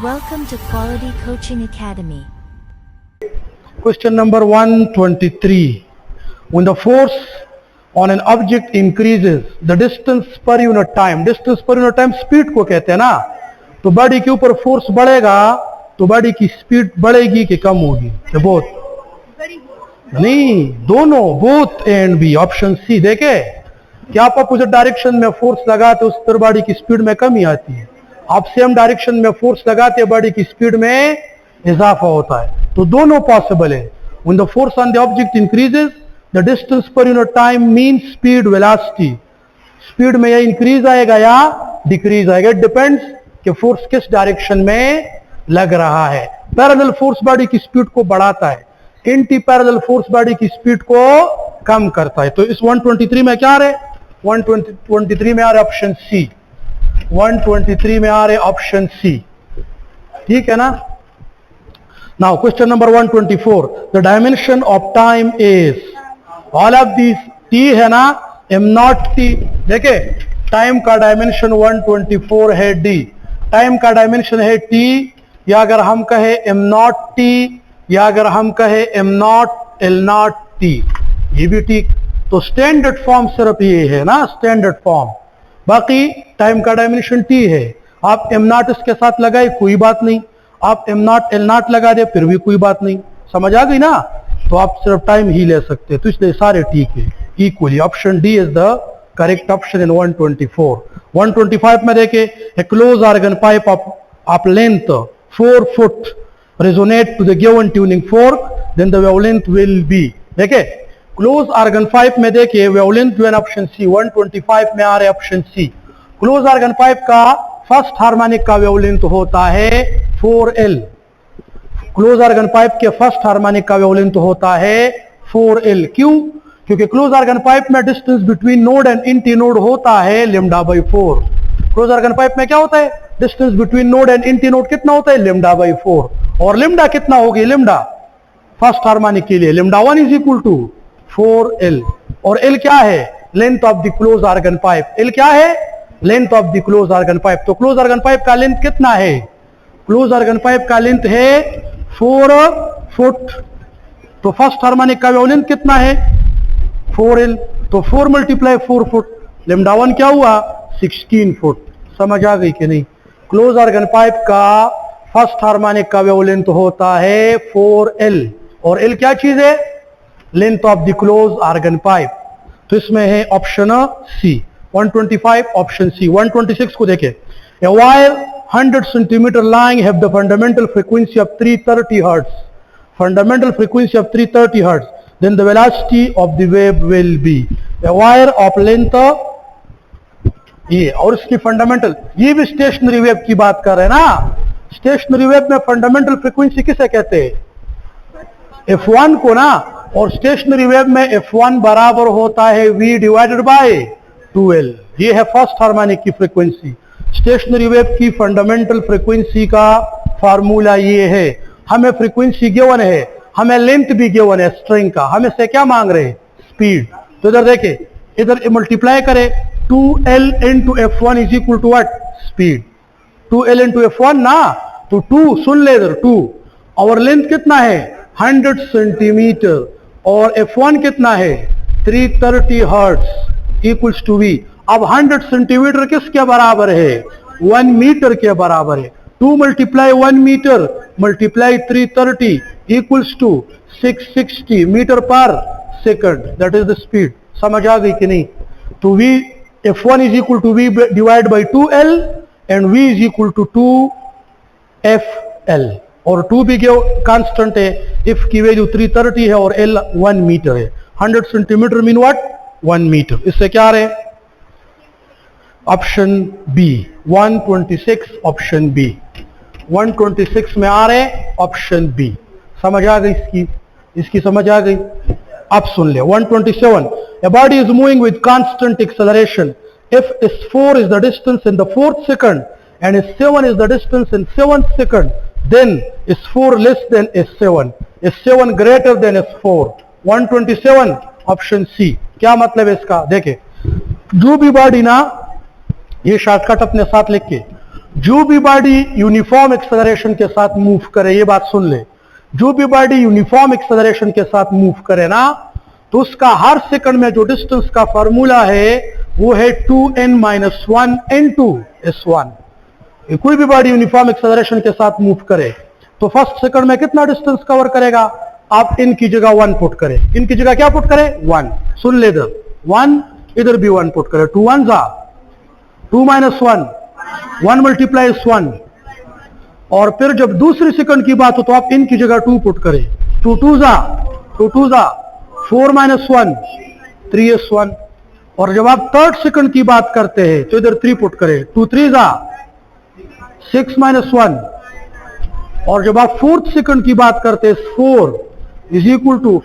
Welcome to Quality Coaching Academy. Question number 123. When the force on an object increases, the distance per unit time speed को कहते हैं ना, तो body के ऊपर फोर्स बढ़ेगा तो बॉडी की स्पीड बढ़ेगी कि कम होगी? बोथ नहीं, दोनों, both and B. Option C देखे, क्या आप अपोजिट डायरेक्शन में फोर्स लगाते उस पर बॉडी की स्पीड में कमी आती है, आप सेम डायरेक्शन में फोर्स लगाते बॉडी की स्पीड में इजाफा होता है, तो दोनों पॉसिबल है। When the force on the object increases, the distance per unit time means speed velocity. Speed में या इंक्रीज आएगा या डिक्रीज आएगा, डिपेंड्स कि फोर्स किस डायरेक्शन में लग रहा है। पैरेलल फोर्स बॉडी की स्पीड को बढ़ाता है, एंटी पैरेलल फोर्स बॉडी की स्पीड को कम करता है। तो इस 123 में क्या आ रहे, 123 में आ रहे ऑप्शन सी, 123 में आ रहे ऑप्शन सी, ठीक है ना। Now question number 124, the dimension of time is, all of these t है ना, m not t, देखे टाइम का डायमेंशन 124 है d, टाइम का डायमेंशन है t, या अगर हम कहे m not t, या अगर हम कहे m not l not t, ये भी ठीक। तो स्टैंडर्ड फॉर्म सिर्फ ये है ना, स्टैंडर्ड फॉर्म, बाकी टाइम का डायमेंशन t है। आप m not इसके साथ लगाए कोई बात नहीं, आप m नॉट l नॉट लगा दे फिर भी कोई बात नहीं, समझ आ गई ना। तो आप सिर्फ टाइम ही ले सकते हैं, तो इसलिए सारे ठीक है equally. Option D is the correct option in 124। 125 में देखे, a close organ pipe of length 4 foot resonate to the given tuning fork, then the wavelength will be. देखे क्लोज ऑर्गन पाइप में देखे वेवलेंथ गिवन ऑप्शन सी, 125 में आ रहे option C. Close organ pipe का first harmonic का wavelength होता है 4L। क्लोज ऑर्गन पाइप के फर्स्ट हार्मोनिक का वेवलेंथ होता है 4L। क्यों? क्योंकि क्लोज ऑर्गन पाइप में distance between node and antinode होता है λ/4। क्लोज ऑर्गन पाइप में क्या होता है, distance between node and antinode कितना होता है, λ/4। और लिम्डा कितना होगी, लिम्डा फर्स्ट हार्मोनिक के लिए λ1 = 4L। और L क्या है, length of the close organ pipe. L क्या है, length of the close organ pipe. तो क्लोज ऑर्गन पाइप का लेंथ कितना है, क्लोज ऑर्गन पाइप का लेंथ है 4 फुट। तो फर्स्ट हार्मोनिक का वेवलेंथ कितना है 4L, तो 4 × 4 फुट, λ1 क्या हुआ 16 फुट। समझ आ गई कि नहीं। क्लोज ऑर्गन पाइप का फर्स्ट हार्मोनिक का वेवलेंथ होता है 4L, और L क्या चीज है, length of the close organ pipe. तो इसमें है ऑप्शन सी, 125 ऑप्शन सी। 126 को देखें, a wire 100 centimeter long have the fundamental frequency of 330 hertz, fundamental frequency of 330 hertz, then the velocity of the wave will be, a wire of length ये, और इसकी fundamental, ये भी stationary wave की बात कर रहे हैं ना। स्टेशनरी वेव में फंडामेंटल फ्रीक्वेंसी किसे कहते हैं, F1 को ना। और स्टेशनरी वेव में F1 बराबर होता है V/2L। ये है फर्स्ट हार्मोनिक की फ्रीक्वेंसी। स्टेशनरी वेव की फंडामेंटल फ्रीक्वेंसी का फार्मूला ये है, हमें फ्रीक्वेंसी गिवन है, हमें लेंथ भी गिवन है स्ट्रिंग का, हमें से क्या मांग रहे हैं, स्पीड। तो इधर देखे, इधर मल्टीप्लाई करे, 2L × F1 = what, speed. 2L × F1 ना, तो 2 सुन ले इधर 2, और लेंथ कितना है 100 सेंटीमीटर, और F1 कितना है 330 हर्ट्ज इक्वल्स टू V। अब 100 सेंटीमीटर किसके बराबर है, 1 मीटर के बराबर है। 2 × 1 metre × 330 equals to 660 metre per second, that is the speed. समझ आ गई कि नहीं। तो F1 = V/2L and V = 2FL, और 2 भी कांस्टेंट है, F की वैल्यू 330 है और L 1 मीटर है। 100 सेंटीमीटर मीन व्हाट, 1 मीटर। इससे क्या रहे, ऑप्शन बी, 126 ऑप्शन बी। 126 में आ रहे ऑप्शन बी। समझ आ गई इसकी समझ आ गई। अब सुन ले 127, a body is moving with constant acceleration if S4 is the distance in the 4th second and S7 is the distance in 7th second, then S4 less than S7, S7 greater than S4। 127 option C. क्या मतलब है इसका, देखे जो भी body ना, ये shortcut अपने साथ लिख के, जो भी बॉडी यूनिफॉर्म एक्सेलरेशन के साथ मूव करे, ये बात सुन ले, जो भी बॉडी यूनिफॉर्म एक्सेलरेशन के साथ मूव करे ना, तो उसका हर सेकंड में जो डिस्टेंस का फार्मूला है वो है 2n-1 n2 s1। कोई भी बॉडी यूनिफॉर्म एक्सेलरेशन के साथ मूव करे तो फर्स्ट सेकंड में कितना डिस्टेंस कवर करेगा? आप इन की जगह 1 पुट करें, इनकी जगह क्या पुट करें? 1। सुन ले, इधर 1, इधर भी 1 पुट करें। 2 1 जा 2 - 1, 1 × 1। और फिर जब दूसरी सेकंड की बात हो तो आप इनकी जगह 2 पुट करें। 2 2 जा 4 - 1 3s1। और जब आप थर्ड सेकंड की बात करते हैं तो इधर 3 पुट करें। 2 3 जा 6 - 1। और जब आप फोर्थ सेकंड की बात करते हैं 4 =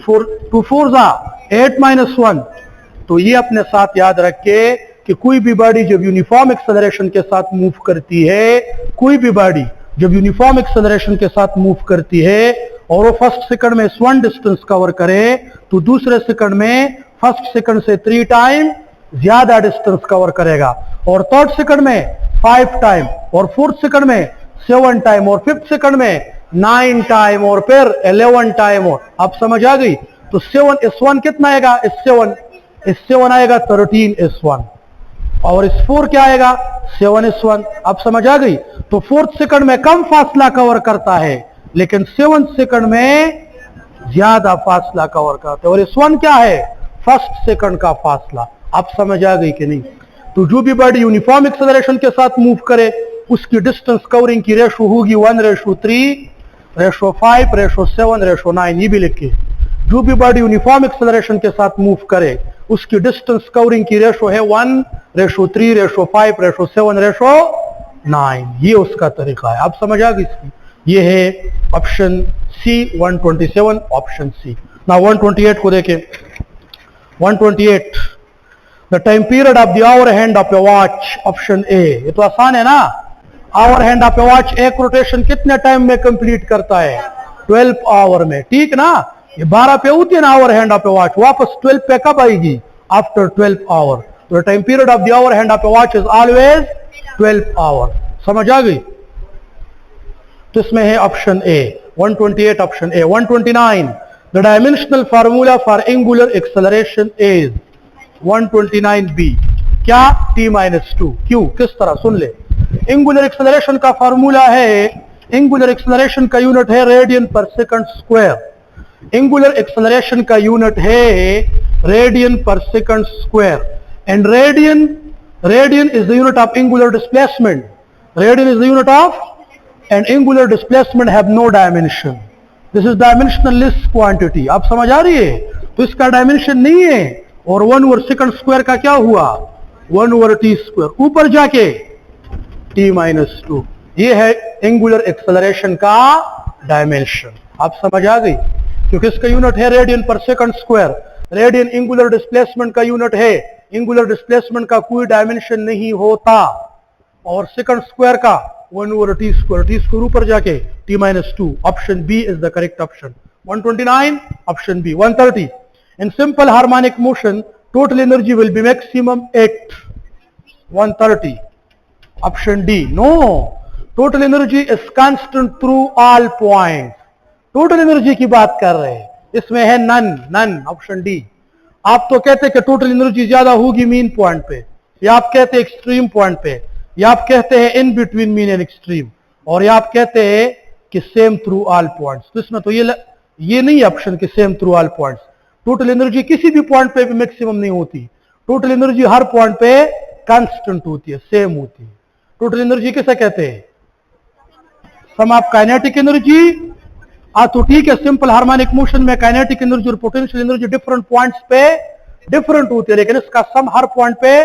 4 2 4 जा 8 - 1। तो ये अपने साथ याद रखे कि कोई भी बॉडी जब यूनिफॉर्म एक्सेलरेशन के साथ मूव करती है, कोई भी बॉडी जब यूनिफॉर्म एक्सेलरेशन के साथ मूव करती है और वो फर्स्ट सेकंड में 1 डिस्टेंस कवर करे तो दूसरे सेकंड में फर्स्ट सेकंड से 3 टाइम ज्यादा डिस्टेंस कवर करेगा, और थर्ड सेकंड में 5 टाइम, और फोर्थ सेकंड में 7 टाइम, और फिफ्थ सेकंड में 9 टाइम, और फिर 11 टाइम। और आप समझ आ गई? तो 7 s1 कितना आएगा? s7 आएगा 13 s1, और इस 4 क्या आएगा? 7 s1। आप समझ आ गई? तो फोर्थ सेकंड में कम फासला कवर करता है लेकिन 7 सेकंड में ज्यादा फासला कवर करता है, और s1 क्या है? फर्स्ट सेकंड का फासला। आप समझ आ गई कि नहीं? तो जो भी बॉडी यूनिफॉर्म एक्सेलरेशन के साथ मूव करे उसकी डिस्टेंस कवरिंग की रेशो होगी 1:3, 1:5, 7, 9। ये भी लिखिए, जो भी बॉडी यूनिफॉर्म एक्सेलरेशन के साथ मूव करे उसकी डिस्टेंस कवरिंग की रेशो है 1:3, 1:5, 7, 9। ये उसका तरीका है। आप समझ आ गई इसकी? ये है ऑप्शन सी 127, ऑप्शन सी। ना 128 को देखें। 128, the time period of the hour hand of a watch, option A. ये तो आसान है ना? Hour hand of a watch एक रोटेशन कितने टाइम में कंप्लीट करता है? 12 आवर में, ठीक ना? ये 12 पे होती है ना hour hand of a watch, वापस 12 पे कब आएगी? After 12 hour. तो time period of the hour hand of a watch is always 12 hour. समझ आ गई? तो इसमें है option A 128, option A. 129, the dimensional formula for angular acceleration is 129b। क्या? t-2। क्यों? किस तरह? सुन ले, एंगुलर एक्सेलरेशन का फार्मूला है, एंगुलर एक्सेलरेशन का यूनिट है रेडियन पर सेकंड स्क्वायर। एंगुलर एक्सेलरेशन का यूनिट है रेडियन पर second square, and radian is the unit of angular displacement. Radian is the unit of, and angular displacement have no dimension. This is dimensionless quantity. आप समझ आ रही है? तो इसका dimension नहीं है। और 1/सेकंड स्क्वायर का क्या हुआ? 1/t²। ऊपर जाके t-2। ये है एंगुलर एक्सेलरेशन का डायमेंशन। आप समझ आ गई? क्योंकि इसका यूनिट है रेडियन पर second square. Radian angular displacement का यूनिट है। एंगुलर डिस्प्लेसमेंट का कोई डायमेंशन नहीं होता। और सेकंड स्क्वायर का 1/t²। t² ऊपर जाके t-2। Option B is the correct option. 129, option B. 130, in simple harmonic motion total energy will be maximum at 130, option D. No, total energy is constant through all points. total energy की बात कर रहे हैं, इसमें है none, option D. आप तो कहते हैं कि टोटल एनर्जी ज्यादा होगी मीन पॉइंट पे, या आप कहते हैं एक्सट्रीम पॉइंट पे, या आप कहते हैं in between mean and extreme, और या आप कहते हैं कि सेम थ्रू ऑल पॉइंट्स। तो इसमें तो ये नहीं है ऑप्शन कि same through all points. Total energy किसी भी पॉइंट पे भी मैक्सिमम नहीं होती। टोटल एनर्जी हर पॉइंट पे कांस्टेंट होती है, सेम होती है। टोटल एनर्जी किसे कहते हैं? सम ऑफ काइनेटिक एनर्जी। तो ठीक है, सिंपल हार्मोनिक मोशन में काइनेटिक एनर्जी और पोटेंशियल एनर्जी डिफरेंट पॉइंट्स पे डिफरेंट होती है, लेकिन इसका सम हर पॉइंट पे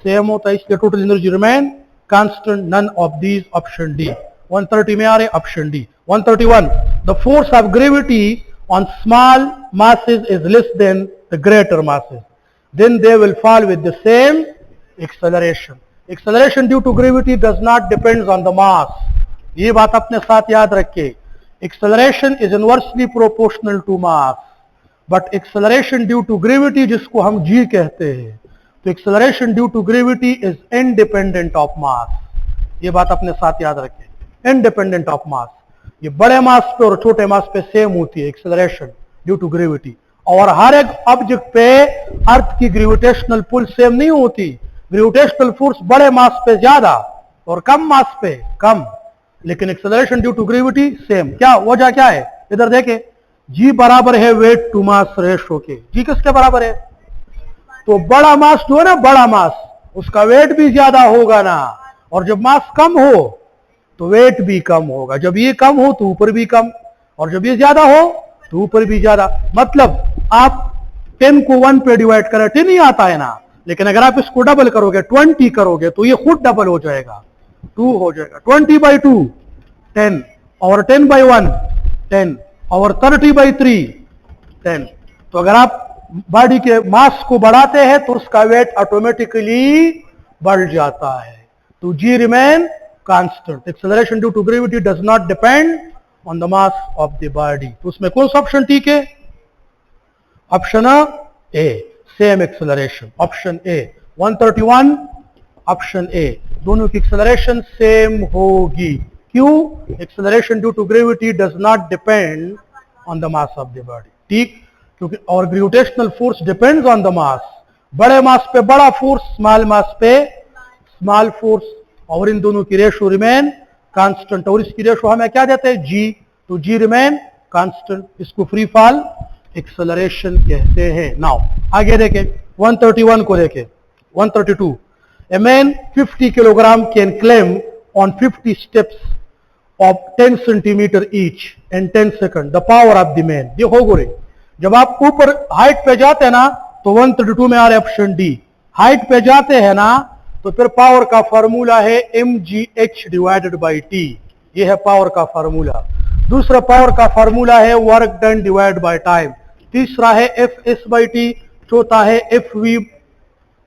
सेम होता है, इसलिए total energy remain constant. None of these, option D. 130 में आ रहे option D. 131, the force of gravity on small masses is less than the greater masses, then they will fall with the same acceleration. Acceleration due to gravity does not depend on the mass. ये बात अपने साथ याद रखिए। Acceleration is inversely proportional to mass, but acceleration due to gravity जिसको हम g कहते हैं, तो acceleration due to gravity is independent of mass. ये बात अपने साथ याद रखें, इंडिपेंडेंट ऑफ मास। ये बड़े मास पे और छोटे मास पे सेम होती है एक्सेलरेशन ड्यू टू ग्रेविटी, और हर एक ऑब्जेक्ट पे अर्थ की ग्रेविटेशनल पुल सेम नहीं होती। ग्रेविटेशनल फोर्स बड़े मास पे ज्यादा और कम मास पे कम, लेकिन acceleration due to gravity same. क्या वजह क्या है? इधर देखें, जी बराबर है वेट टू मास रेशो के। जी किसके बराबर है? तो बड़ा मास जो है ना, बड़ा मास, उसका वेट भी ज्यादा होगा ना, और जब मास कम हो तो वेट भी कम होगा। जब ये कम हो तो ऊपर भी कम, और जब ये ज्यादा हो तो ऊपर भी ज्यादा। मतलब आप 10 को 1 पे डिवाइड करें, 10 ही आता है ना, लेकिन अगर आप इसको डबल करोगे, 20 करोगे, तो ये खुद डबल हो जाएगा, 2 हो जाएगा। 20/2 10, और 10/1 10, और 30/3 10। तो अगर आप बॉडी के मास को बढ़ाते हैं तो उसका वेट ऑटोमेटिकली बढ़ जाता है। तो g remain constant. Acceleration due to gravity does not depend on the mass of the body. तो उसमें कौन सा ऑप्शन ठीक है? Option A, same acceleration. Option A 131, option A, दोनों की एक्सेलरेशन सेम होगी। क्यों? Acceleration due to gravity does not depend on the mass of the body. ठीक, क्योंकि और gravitational force depends on the mass. बड़े मास पे बड़ा फोर्स, स्मॉल मास पे स्मॉल फोर्स, और इन दोनों की रेशो रिमेन कांस्टेंट। और इसकी रेशो हमें क्या देते हैं? जी। तो जी रिमेन कांस्टेंट। इसको फ्री फॉल एक्सेलरेशन कहते हैं। नाउ आगे देखें, 131 को देखें। 132, a man 50 kilogram can claim on 50 steps of 10 centimeter each in 10 seconds, the power of the man। देखो गोरे, जब आप ऊपर हाइट पे जाते हैं ना, तो 132 में आ रहा है ऑप्शन डी। हाइट पे जाते हैं ना, तो फिर पावर का फार्मूला है mgh डिवाइडेड बाई टी। ये है पावर का फार्मूला। दूसरा पावर का फार्मूला है work done divide by time. तीसरा है FS/T। चौथा है FV,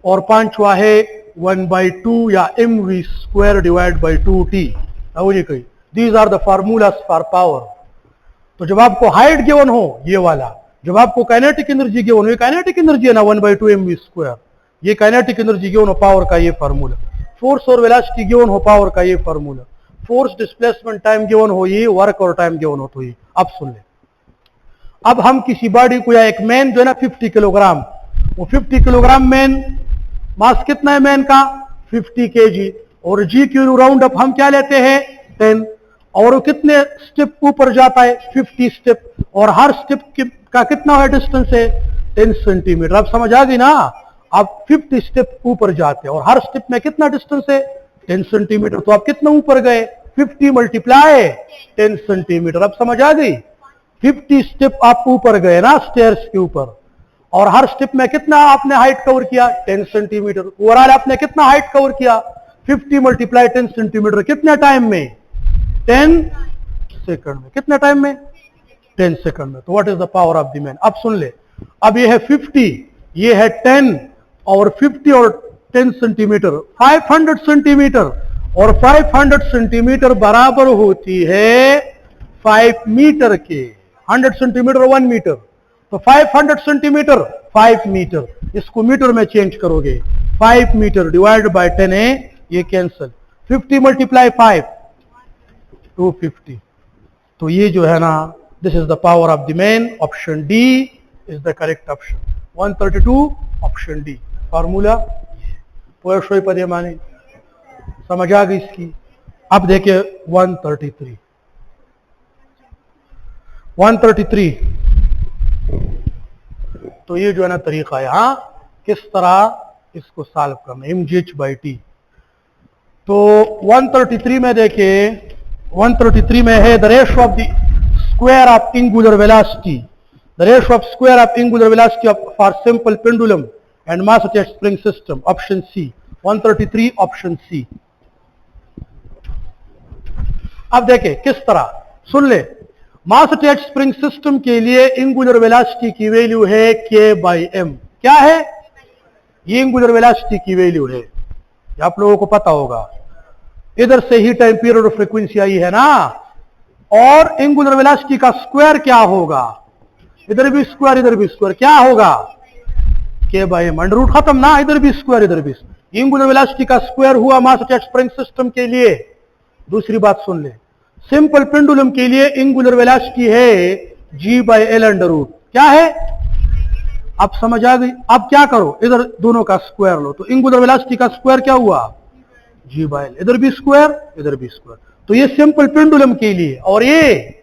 और पांचवा है 1/2 या mv² डिवाइड बाई 2t। कही These are the formulas for power। तो जब आपको हाइट गिवन हो, ये वाला, जब आपको काइनेटिक एनर्जी गिवन हो, ये काइनेटिक एनर्जी है ना 1/2 mv², ये काइनेटिक एनर्जी गिवन हो, पावर का ये फार्मूला। फोर्स और वेलोसिटी गिवन हो, पावर का ये formula. Force, displacement, time given हो, ये वर्क और टाइम गिवन हो, तो ये। अब सुन ले, अब हम किसी बॉडी को, या एक मैन जो है ना 50 किलोग्राम, वो 50 किलोग्राम मैन, मास कितना है मैन का? 50 kg, और जी क्यू राउंड अप हम क्या लेते हैं? 10। और वो कितने स्टेप ऊपर जाता है? 50 स्टेप, और हर स्टेप का कितना है डिस्टेंस है? 10 सेंटीमीटर। अब समझ आ गई ना? आप 50 स्टेप ऊपर जाते हैं और हर स्टेप में कितना डिस्टेंस है? 10 सेंटीमीटर। तो आप कितना ऊपर गए? 50 मल्टीप्लाई 10 सेंटीमीटर। अब समझ आ गई? 50 स्टेप आप ऊपर गए ना स्टेयर्स के ऊपर, और हर स्टेप में कितना आपने हाइट कवर किया? 10 सेंटीमीटर। ओवरऑल आपने कितना हाइट कवर किया? 50 मल्टीप्लाई 10 सेंटीमीटर। कितने टाइम में? 10 सेकंड में। कितने टाइम में? 10 सेकंड में। तो what is the power of the man? अब सुन ले, अब ये है 50, ये है 10, और 50 और 10 सेंटीमीटर 500 सेंटीमीटर, और 500 सेंटीमीटर बराबर होती है 5 मीटर के। 100 सेंटीमीटर 1 मीटर, तो 500 सेंटीमीटर 5 मीटर। इसको मीटर में चेंज करोगे, 5 मीटर डिवाइड बाय 10 है, ये कैंसिल। 50 मल्टीप्लाई 5 250। तो ये जो है ना, this is the power of the man. Option D is the correct option. 132 option D formula. पोएशोई पदे माने समझ आ गई इसकी। अब देखिए 133। 133, तो ये जो है ना तरीका है, हाँ, किस तरह इसको सॉल्व करना, mgh/t। तो 133 में देखिए, 133 में है the ratio of the square of angular velocity, the ratio of square of angular velocity for simple pendulum and mass attached spring system. Option C, 133 option C. अब देखें किस तरह, सुन ले, मास अटैच्ड स्प्रिंग सिस्टम के लिए एंगुलर वेलोसिटी की value है k/m। क्या है? ये एंगुलर वेलोसिटी की वैल्यू है, आप लोगों को पता होगा। इधर से ही टाइम पीरियड और फ्रीक्वेंसी आई है ना, और एंगुलर वेलोसिटी का स्क्वायर क्या होगा? इधर भी स्क्वायर, इधर भी स्क्वायर, क्या होगा? k/m। अंडर रूट खत्म ना, इधर भी स्क्वायर, इधर भी। एंगुलर वेलोसिटी का स्क्वायर हुआ मास अटैच्ड स्प्रिंग सिस्टम के लिए। दूसरी बात सुन ले, सिंपल पेंडुलम के लिए एंगुलर वेलोसिटी है G/L अंडर रूट। क्या है? अब समझ आ गई। अब क्या करो, इधर दोनों का स्क्वायर लो, तो एंगुलर वेलोसिटी का स्क्वायर क्या हुआ? G/L। इधर भी स्क्वायर, इधर भी स्क्वायर। तो ये सिंपल पेंडुलम के लिए और ये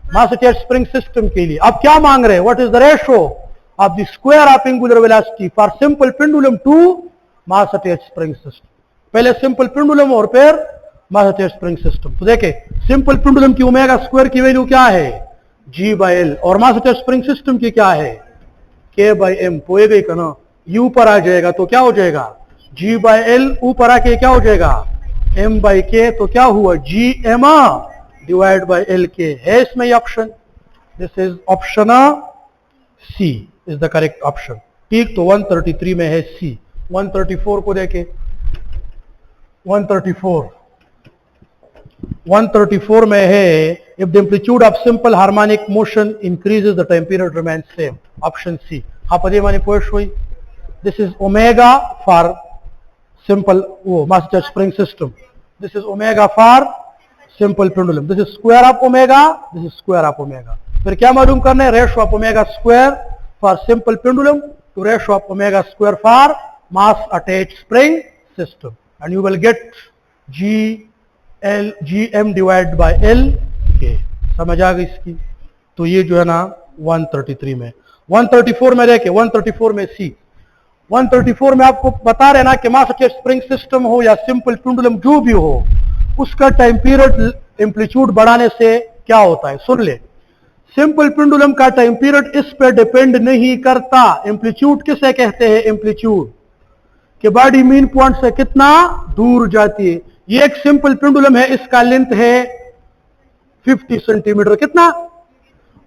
मास अटैच्ड स्प्रिंग सिस्टम के लिए। अब क्या मांग रहे हैं? What is the ratio of the square of angular velocity for simple pendulum to mass attached spring system. पहले सिंपल पेंडुलम और फिर मास अटैच्ड स्प्रिंग सिस्टम। तो देखे सिंपल पेंडुलम की ओमेगा स्क्वायर की वैल्यू क्या है? G/L। और मास अटैच्ड स्प्रिंग सिस्टम की क्या है? K/M। पोए गई का ना, यू ऊपर आ जाएगा तो क्या हो जाएगा? G/L ऊपर आके क्या हो जाएगा? M/K। तो क्या हुआ? Gm divide by L/K। है इसमें ये ऑप्शन? This is option C is the correct option. ठीक, तो 133 में है सी। 134 को देखे, 134 में है if the amplitude of simple harmonic motion increases the time period remains same. Option C. हाँ पदे माने पोस्ट हुई। This is omega for simple वो mass attached spring system. This is omega for simple pendulum. This is square of omega, this is square of omega. फिर क्या मालूम करना है? Ratio of omega square for simple pendulum to ratio of omega square for mass attached spring system and you will get Gm divide by L/K। समझ आ गई इसकी? तो ये जो है ना 133 में। 134 में देखे, 134 में सी। 134 में आपको बता रहे ना कि मास अटैच्ड स्प्रिंग सिस्टम हो या सिंपल पेंडुलम जो भी हो, उसका टाइम पीरियड एम्पलीट्यूड बढ़ाने से क्या होता है? सुन ले, सिंपल पेंडुलम का टाइम पीरियड इस पर डिपेंड नहीं करता। एम्पलीट्यूड किसे कहते हैं? एम्पलीट्यूड कि बॉडी मीन पॉइंट से कितना दूर जाती है। ये एक सिंपल पेंडुलम है, इसका लेंथ है 50 सेंटीमीटर। कितना?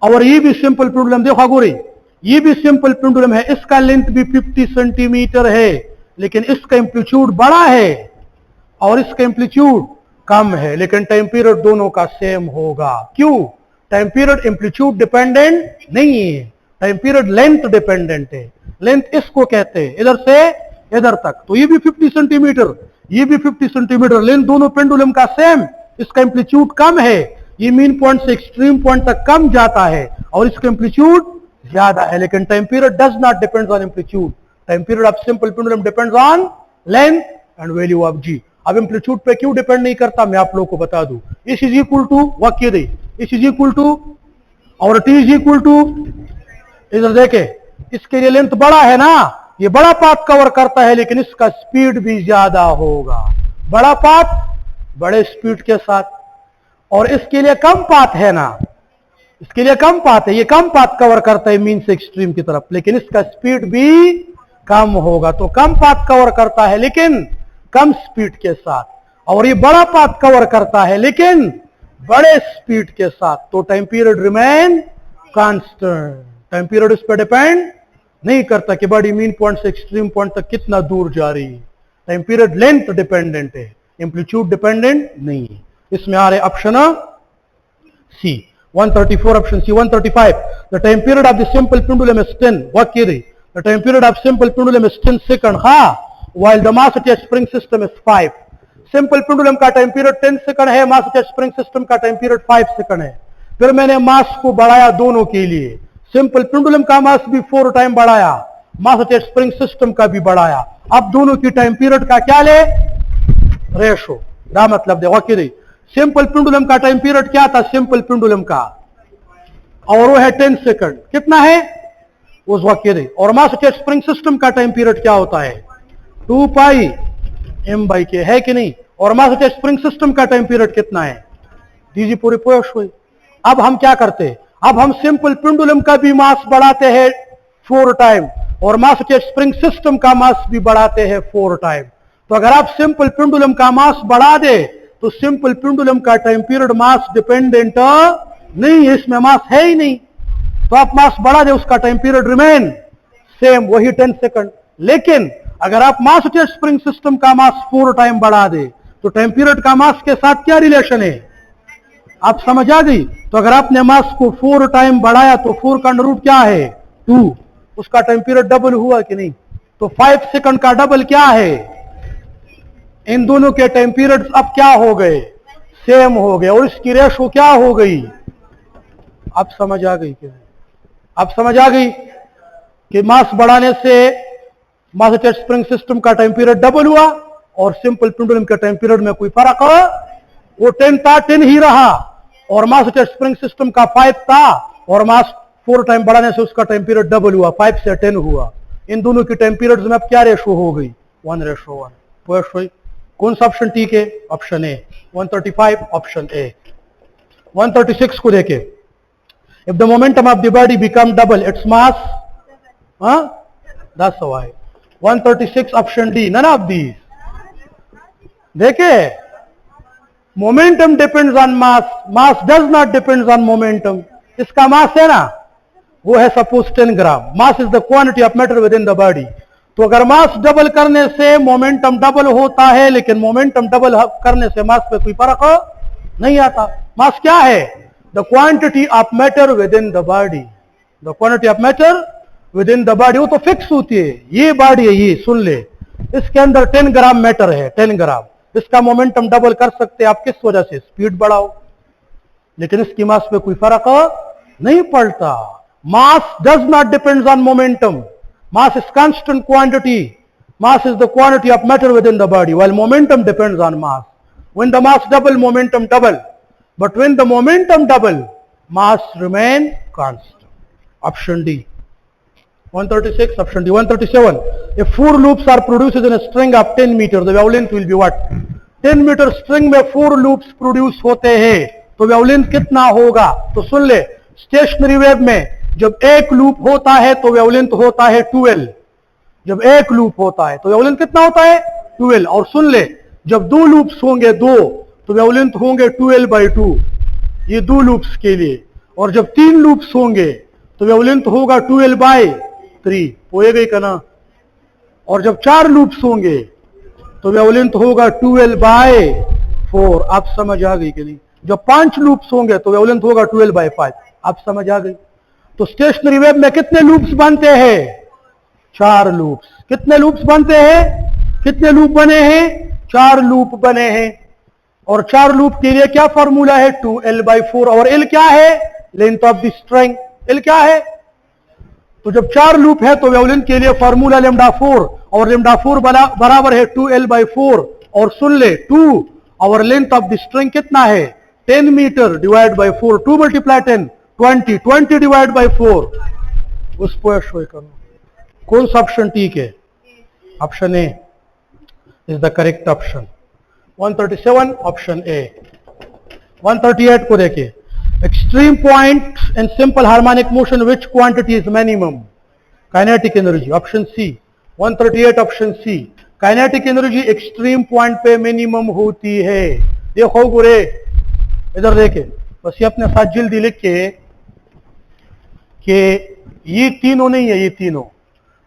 और ये भी सिंपल पेंडुलम, देखो गोरी, ये भी सिंपल पेंडुलम है, इसका लेंथ भी 50 सेंटीमीटर है, लेकिन इसका एम्पलीट्यूड बड़ा है और इसका एम्पलीट्यूड कम है, लेकिन टाइम पीरियड दोनों का सेम होगा। क्यों? टाइम पीरियड एम्पलीट्यूड डिपेंडेंट नहीं है, टाइम पीरियड लेंथ डिपेंडेंट है। लेंथ इसको कहते हैं इधर से इधर तक। तो ये भी 50 सेंटीमीटर, ये भी 50 सेंटीमीटर, लेंथ दोनों पेंडुलम का सेम। इसका एम्पलीट्यूड कम है, ये मीन पॉइंट से एक्सट्रीम पॉइंट तक कम जाता है और इसका एम्पलीट्यूड ज्यादा है, लेकिन time period does not depends on amplitude. Time period of simple pendulum depends on length and value of G। अब एम्पलीट्यूड पे क्यों डिपेंड नहीं करता मैं आप लोगों को बता दूं। इस इज इक्वल टू वाक्य दे, इस इज इक्वल टू और टी इज इक्वल टू, इधर देखे इसके लिए लेंथ बड़ा है ना, ये बड़ा पाथ कवर करता है, लेकिन इसका स्पीड भी ज्यादा होगा। बड़ा पाथ बड़े स्पीड के साथ, और इसके लिए कम पाथ है ना, इसके लिए कम पाथ है, ये कम पाथ कवर करता है मीन से एक्सट्रीम की तरफ, लेकिन इसका स्पीड भी कम होगा। तो कम पाथ कवर करता है लेकिन कम स्पीड के साथ, और ये बड़ा पाथ कवर करता है लेकिन बड़े स्पीड के साथ। तो time period remain constant. Time period इस पर डिपेंड नहीं करता कि बॉडी मीन पॉइंट से एक्सट्रीम पॉइंट तक कितना दूर जा रही है। टाइम पीरियड लेंथ डिपेंडेंट है, एम्पलीट्यूड डिपेंडेंट नहीं है। इसमें आ रहे option C 134, option C 135। The time period of the simple pendulum is 10। What कह रही? The time period of simple pendulum is 10 second. हां, while the mass attached spring system is 5। Simple pendulum का time period 10 second है, मास attached spring system का time period 5 second है। फिर मैंने मास को बढ़ाया दोनों के लिए, सिंपल पेंडुलम का मास भी 4 टाइम बढ़ाया, मास अटैच्ड स्प्रिंग सिस्टम का भी बढ़ाया। अब दोनों की टाइम पीरियड का क्या ले? रेशो। क्या मतलब देखो कि नहीं, सिंपल पेंडुलम का टाइम पीरियड क्या था सिंपल पेंडुलम का, और वो है 10 सेकंड। कितना है उस वाक्य दे। और मास अटैच्ड स्प्रिंग सिस्टम का टाइम पीरियड क्या होता है? 2 पाई m/k, है कि नहीं? और मास अटैच्ड स्प्रिंग सिस्टम का टाइम पीरियड कितना है? दीजिए पूरी पोस्ट हुई। अब हम क्या करते हैं? अब हम सिंपल पेंडुलम का भी मास बढ़ाते हैं 4 टाइम, और मास अटैच्ड स्प्रिंग सिस्टम का मास भी बढ़ाते हैं 4 टाइम। तो अगर आप सिंपल पेंडुलम का मास बढ़ा दे तो सिंपल पेंडुलम का टाइम पीरियड मास डिपेंडेंट नहीं है, इसमें मास है ही नहीं। तो आप मास बढ़ा दे, उसका टाइम पीरियड रिमेन सेम, वही 10 सेकंड। लेकिन अगर आप मास अटैच्ड स्प्रिंग सिस्टम का मास 4 टाइम बढ़ा दे तो टाइम पीरियड का मास के साथ क्या रिलेशन है? आप समझ आ गई? तो अगर आपने मास को 4 टाइम बढ़ाया तो 4 का अंडर रूट क्या है? 2। उसका टाइम पीरियड डबल हुआ कि नहीं? तो 5 सेकंड का डबल क्या है? इन दोनों के टाइम पीरियड्स अब क्या हो गए, सेम हो गए, और इसकी रेशो क्या हो गई। अब समझ आ गई क्या? अब समझ आ गई कि मास बढ़ाने से मास अटैच्ड स्प्रिंग सिस्टम का टाइम पीरियड डबल हुआ और सिंपल पेंडुलम के टाइम पीरियड में कोई फर्क हो, वो 10 था 10 ही रहा, और मास अटैच्ड स्प्रिंग सिस्टम का 5 था और मास 4 टाइम बढ़ाने से उसका टाइम पीरियड डबल हुआ, 5 से 10 हुआ। इन दोनों की टाइम पीरियड्स में अब क्या रेशो हो गई, 1:1। कौन सा ऑप्शन ठीक है? Option A 135, option A. 136 को देखे, if the momentum of the body become double its mass, that's why 136 option D, none of these. देखे, momentum depends on mass, mass does not depends on momentum. इसका mass है ना, वो है suppose 10 gram. Mass is the quantity of matter within the body. तो अगर mass double करने से मोमेंटम डबल होता है, लेकिन मोमेंटम डबल करने से मास पे कोई फर्क नहीं आता। मास क्या है? The quantity of matter within the body. The quantity of matter within the body, वो तो फिक्स होती है। ये बॉडी है, ये सुन ले, इसके अंदर 10 ग्राम मैटर है, 10 ग्राम। इसका मोमेंटम डबल कर सकते हैं आप, किस वजह से? स्पीड बढ़ाओ, लेकिन इसकी मास पे कोई फर्क नहीं पड़ता। Mass does not depends on momentum. Mass is constant quantity. Mass is the quantity of matter within the body, while momentum depends on mass. When the mass double, momentum double. But when the momentum double, mass remain constant. Option D. 136, option D. 137. If 4 loops are produced in a string of 10 meters, the wavelength will be what? 10 meter string में 4 loops produce होते हैं, तो wavelength कितना होगा? तो सुन ले, stationary wave में जब एक लूप होता है तो वेवलेंथ होता है 12। जब एक लूप होता है तो वेवलेंथ कितना होता है? 12। और सुन ले, जब 2 लूप्स होंगे, 2, तो वेवलेंथ होंगे 12/2, ये 2 लूप्स के लिए। और जब 3 लूप्स होंगे तो वेवलेंथ होगा 12/3, होए गई का ना। और जब 4 लूप्स होंगे तो वेवलेंथ होगा 12/4। आप समझ आ गई कि नहीं? जब 5 लूप्स होंगे तो वेवलेंथ होगा 12/5। आप समझ आ गई? तो स्टेशनरी वेव में कितने लूप्स बनते हैं? 4 लूप्स। कितने लूप्स बनते हैं? कितने लूप बने हैं? 4 लूप बने हैं। और 4 लूप के लिए क्या फॉर्मूला है? 2L/4। और L क्या है? Length of the string. L क्या है? तो जब 4 लूप है तो वेवलेंथ के लिए फॉर्मूला λ4, और λ4 बराबर है 2L/4। और सुन ले, 2 और लेंथ ऑफ द स्ट्रिंग कितना है? 10 meter divide by 4, 2 × 10 20, 20 divide by 4। उस पर शो करो कौन सा ऑप्शन ठीक है? Option A is the correct option. 137, option A. 138 को देखिए, extreme point in simple harmonic motion which quantity is minimum? Kinetic energy, option C. 138, option C. Kinetic energy extreme point पे मिनिमम होती है। देखो गुरे, इधर देखे, बस ये अपने साथ जल्दी लिख के कि ये तीनों नहीं है, ये तीनों,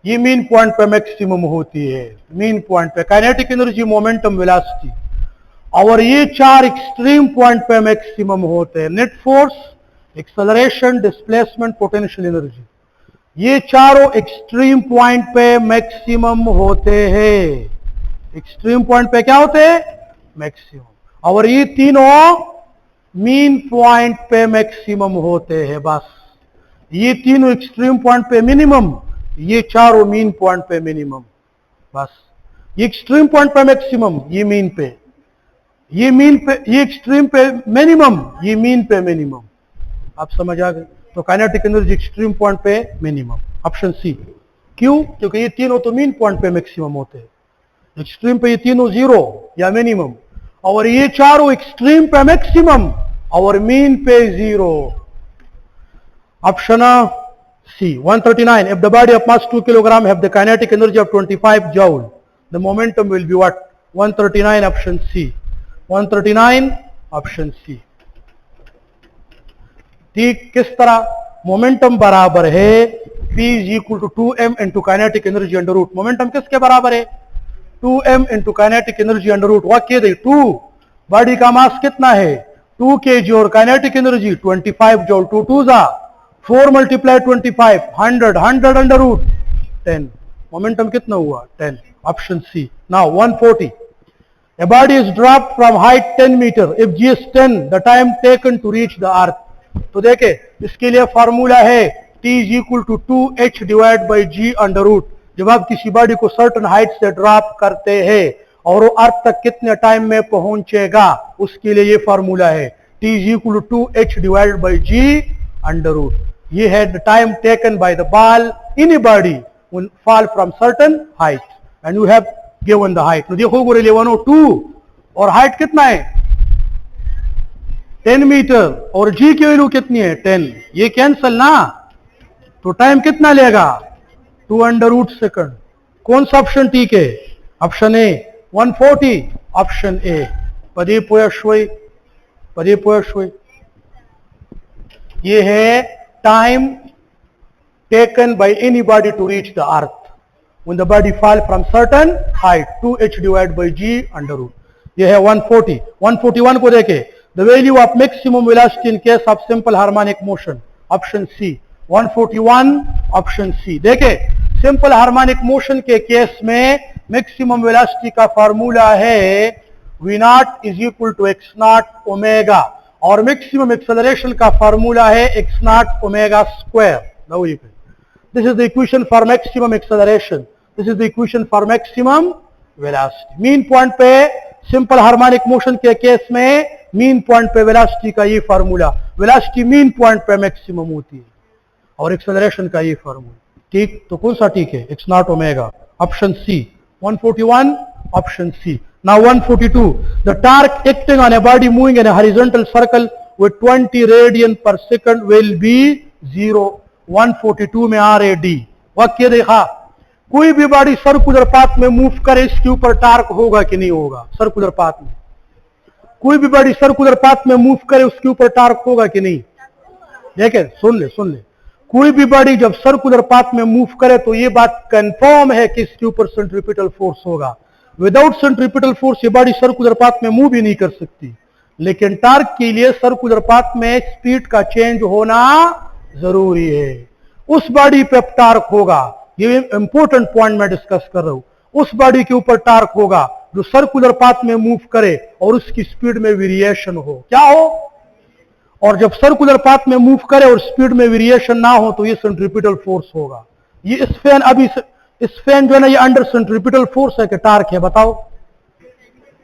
ये मीन पॉइंट पे मैक्सिमम होती है। मीन पॉइंट पे काइनेटिक एनर्जी, मोमेंटम, वेलोसिटी, और ये 4 एक्सट्रीम पॉइंट पे मैक्सिमम होते हैं। Net force, acceleration, displacement, potential energy, ये चारों एक्सट्रीम पॉइंट पे मैक्सिमम होते हैं। एक्सट्रीम पॉइंट पे क्या होते हैं? मैक्सिमम। और ये तीनों मीन पॉइंट पे मैक्सिमम होते हैं। बस ये तीनों एक्सट्रीम पॉइंट पे मिनिमम, ये चारों मीन पॉइंट पे मिनिमम। बस ये एक्सट्रीम पॉइंट पे मैक्सिमम, ये मीन पे, ये मीन पे, ये एक्सट्रीम पे मिनिमम, ये मीन पे मिनिमम। आप समझ आ गए? तो काइनेटिक एनर्जी एक्सट्रीम पॉइंट पे मिनिमम, ऑप्शन सी। क्यों? क्योंकि ये तीनों तो मीन पॉइंट पे मैक्सिमम होते हैं। एक्सट्रीम पे ये तीनों 0 या मिनिमम, और ये चारों एक्सट्रीम पे मैक्सिमम और मीन पे 0। Option C. 139, if the body of mass 2 kg have the kinetic energy of 25 joule, the momentum will be what? 139, option C. 139, option C. ठीक किस तरह? मोमेंटम बराबर है P is equal to 2m into kinetic energy under root। Momentum किसके बराबर है? 2m into kinetic energy under root। वाक्य दे 2, body का मास कितना है? 2 kg और काइनेटिक एनर्जी 25 जूल। 2 2 जा 4 × 25, 100, 100 अंडर रूट 10। मोमेंटम कितना हुआ? 10, option C. Now 140, A body is dropped from height 10 meter. If g is 10, the time taken to reach the earth. तो देखे इसके लिए फार्मूला है t is equal to 2h divided by g under root. जब आप किसी body को certain height से ड्रॉप करते हैं और वो अर्थ तक कितने टाइम में पहुंचेगा, उसके लिए ये फार्मूला है t is equal to 2h divided by g under root. ये है the time taken by the ball in a body will fall from certain height and you have given the height. देखो गोरे 102 और height कितना है 10 metre और g की value कितनी है 10. ये कैंसल ना, तो टाइम कितना लेगा 2 अंडर रूट सेकंड. कौन सा ऑप्शन ठीक है? Option A 140. ऑप्शन ए पदे पोयश्वई. ये है time taken by any body to reach the earth when the body fall from certain height, 2h divided by g under root. ये है 140. 141 को देखे the value of maximum velocity in case of simple harmonic motion. Option C 141. Option C देखे simple harmonic motion के case में maximum velocity का formula है v not is equal to x not omega और मैक्सिमम एक्सेलरेशन का formula है x not omega square. This is the equation for maximum acceleration. This is the equation for maximum velocity. Mean point पे simple harmonic motion के case में mean point पे velocity का ये formula, velocity mean point पे maximum होती है और एक्सेलरेशन का ये फार्मूला. ठीक, तो कौन सा ठीक है? x not omega. Option C 141. Option C. Now 142. The torque acting on a body moving in a horizontal circle with 20 radian per second will be 0. 142 में आ रहे डी. वाक्य देखा, कोई भी बॉडी सर्कुलर पाथ में मूव करे इसके ऊपर टार्क होगा कि नहीं होगा? सर्कुलर पाथ में कोई भी बॉडी सर्कुलर पाथ में मूव करे उसके ऊपर टार्क होगा कि नहीं? देखे सुन ले कोई भी बॉडी जब सर्कुलर पाथ में मूव करे तो ये बात कंफर्म है कि इसके ऊपर सेंट्रीपिटल फोर्स होगा. विदाउट सेंट्रीपिटल फोर्स ये बॉडी सर्कुलर पाथ में मूव ही नहीं कर सकती. लेकिन टार्क के लिए सर्कुलर पाथ में स्पीड का चेंज होना जरूरी है. उस बॉडी पे टार्क होगा, ये इंपॉर्टेंट पॉइंट मैं डिस्कस कर रहा हूं. उस बॉडी के ऊपर टार्क होगा जो सर्कुलर पाथ में मूव करे और उसकी स्पीड में वेरिएशन हो. क्या हो? और जब सर्कुलर पाथ में मूव करे और स्पीड में वेरिएशन ना हो तो ये सेंट्रीपिटल फोर्स होगा. ये इस फैन अभी इस फैन जो है ना ये अंडर सेंट्रीपिटल फोर्स है कि टार्क है? बताओ.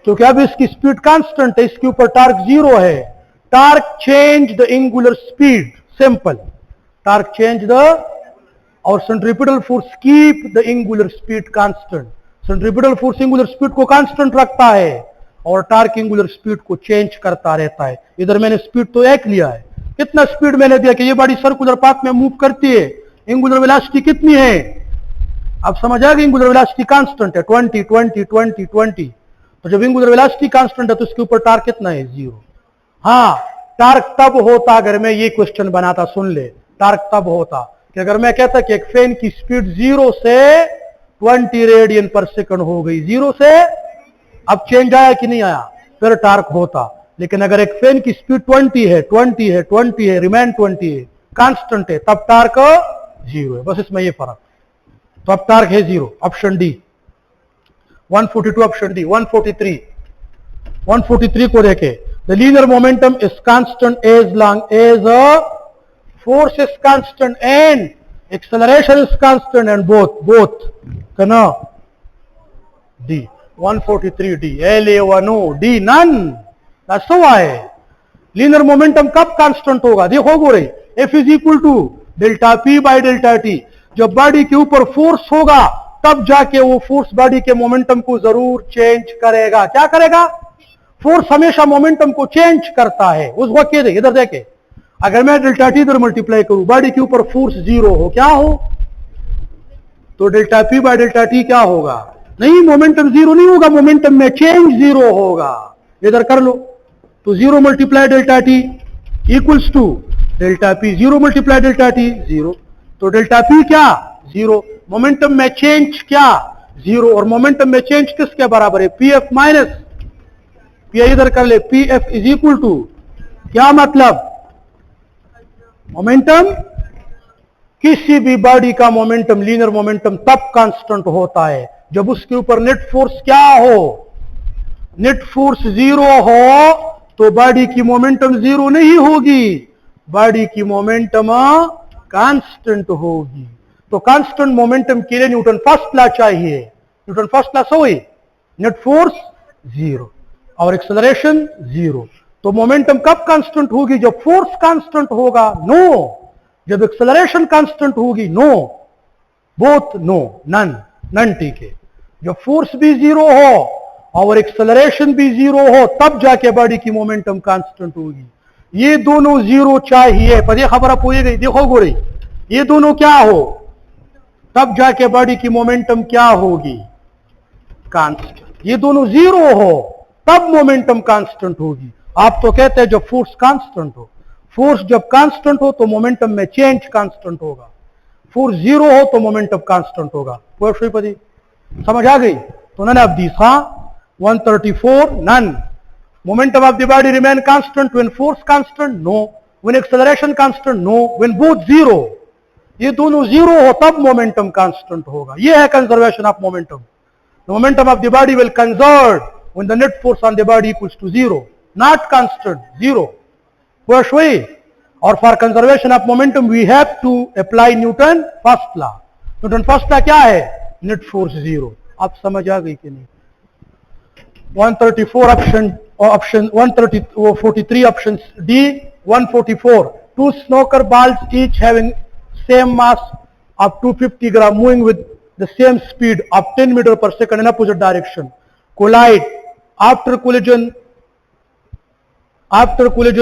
क्योंकि अभी इसकी स्पीड कांस्टेंट है, इसके ऊपर टार्क 0 है. Torque change the angular speed. Simple. Torque change the और centripetal force keep the angular speed constant. Centripetal force angular speed को कांस्टेंट रखता है और टार्क एंगुलर स्पीड को चेंज करता रहता है. इधर मैंने स्पीड तो एक लिया है. कितना स्पीड मैंने दिया कि ये बॉडी सर्कुलर पाथ में मूव करती है. एंगुलर वेलोसिटी कितनी है? अब समझ आ गया, एंगुलर वेलोसिटी कांस्टेंट है 20 20 20 20. तो जब एंगुलर वेलोसिटी कांस्टेंट है तो इसके ऊपर टार्क कितना है? 0. हाँ, टार्क तब होता अगर मैं ये क्वेश्चन बनाता. सुन ले, टार्क तब होता कि अगर मैं कहता कि एक फैन की स्पीड 0 से 20 रेडियन पर सेकंड हो गई. 0 से अब चेंज आया कि नहीं आया? फिर टार्क होता. लेकिन अगर एक फैन की स्पीड 20 है 20 है 20 है रिमेन 20 है कांस्टेंट है तब टार्क 0 है. बस इसमें ये फर्क. तो अब टार्क है 0. Option D 142. Option D 143. 143 को देखे the linear momentum is constant as long as force is constant and acceleration is constant and both kana D 143 D LA10 D none. That's why linear momentum कब constant होगा? देखो गोरे F is equal to delta P by delta T. जब body के ऊपर force होगा तब जाके वो फोर्स बॉडी के मोमेंटम को जरूर चेंज करेगा. क्या करेगा? फोर्स हमेशा मोमेंटम को चेंज करता है. उस वक्त इधर देखे, अगर मैं डेल्टा टी इधर मल्टीप्लाई करूं बॉडी के ऊपर फोर्स 0 हो, क्या हो? तो delta P by delta T क्या होगा? नहीं, मोमेंटम 0 नहीं होगा, मोमेंटम में चेंज 0 होगा. इधर कर लो तो 0 multiply delta T equals to delta P. 0 multiply delta T 0. तो डेल्टा पी क्या? 0. मोमेंटम में चेंज क्या? 0. और मोमेंटम में चेंज किसके बराबर है? P F minus P. इधर कर ले P F is equal to क्या मतलब? मोमेंटम. किसी भी बॉडी का मोमेंटम लीनियर मोमेंटम तब कांस्टेंट होता है जब उसके ऊपर नेट फोर्स क्या हो? नेट फोर्स जीरो हो तो बॉडी की मोमेंटम जीरो नहीं होगी, बॉडी की मोमेंटम कांस्टेंट होगी। तो कांस्टेंट मोमेंटम के लिए न्यूटन फर्स्ट लॉ चाहिए। न्यूटन फर्स्ट लॉ सोई, नेट फोर्स जीरो और एक्सेलरेशन जीरो। तो मोमेंटम कब कांस्टेंट होगी? जब फोर्स कांस्टेंट होगा, नो। जब एक्सेलरेशन कांस्टेंट होगी, no. Both no, none, none, ठीक है। जब फोर्स भी जीरो हो और एक्सेलरेशन भी जीरो हो तब जाके बॉडी की मोमेंटम कांस्टेंट होगी। ये दोनों जीरो चाहिए, पर ये खबर आप हो गई, देखो गोरे, ये दोनों क्या हो तब जाके बॉडी की मोमेंटम क्या होगी? कांस्टेंट। ये दोनों जीरो हो तब मोमेंटम कांस्टेंट होगी। आप तो कहते हैं जब फोर्स कांस्टेंट हो, फोर्स जब कांस्टेंट हो तो मोमेंटम में चेंज कांस्टेंट होगा, फोर्स जीरो हो तो मोमेंटम कांस्टेंट होगा। श्रीपति समझ आ गई? तो नन ऑफ दीस, हाँ 134, none. Momentum of the body remain constant when force constant, no. When acceleration constant, no. When both zero, ये दोनों जीरो हो तब मोमेंटम कांस्टेंट होगा। ये है conservation of momentum. The momentum of the body will conserve when the net force on the body equals to zero, not constant, zero. First way, or for conservation of momentum we have to apply Newton first law. Newton first law क्या है? Net force zero. आप समझ आ गई कि नहीं? 134 option 143 options D. 144, two snooker balls each having same mass of 250 gram moving with the same speed of 10 meter per second in opposite direction collide. After collision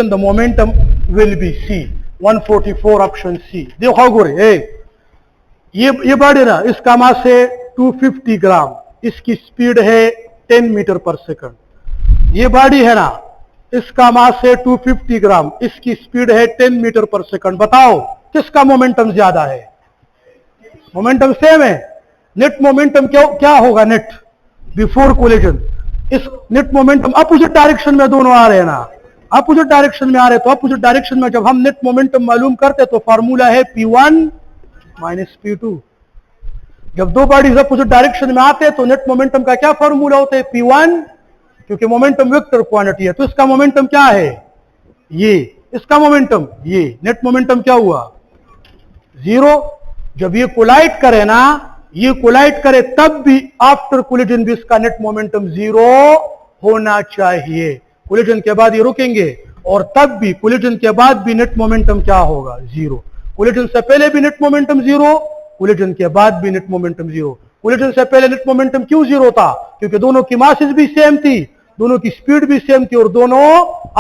the momentum will be C. 144 option C. देखो गोरे, ये body ना, इसका mass है 250 ग्राम, इसकी speed है 10 metre per second. ये body है ना, इसका मास है 250 ग्राम, इसकी स्पीड है 10 मीटर पर सेकंड। बताओ किसका मोमेंटम ज्यादा है? मोमेंटम सेम है। नेट मोमेंटम क्या होगा? नेट बिफोर कोलिजन, इस नेट मोमेंटम अपोजिट डायरेक्शन में दोनों आ रहे हैं ना, अपोजिट डायरेक्शन में आ रहे, तो अपोजिट डायरेक्शन में जब हम नेट मोमेंटम मालूम करते तो फार्मूला है P1 माइनस P2। जब दो बॉडीज अपोजिट डायरेक्शन में आते हैं तो नेट मोमेंटम का क्या फार्मूला होता है? P1, क्योंकि मोमेंटम वेक्टर क्वांटिटी है, तो इसका मोमेंटम क्या है? ये, इसका मोमेंटम ये, नेट मोमेंटम क्या हुआ? जीरो। जब ये कोलाइड करे ना, ये कोलाइड करे तब भी आफ्टर कोलिजन भी इसका नेट मोमेंटम जीरो होना चाहिए। कोलिजन के बाद ये रुकेंगे और तब भी कोलिजन के बाद भी नेट मोमेंटम क्या होगा? जीरो। कोलिजन से पहले भी नेट मोमेंटम जीरो, कोलिजन के बाद भी नेट मोमेंटम जीरो। कोलिजन से पहले नेट मोमेंटम क्यों जीरो था? क्योंकि दोनों की मासेस भी सेम थी, दोनों की स्पीड भी सेम थी और दोनों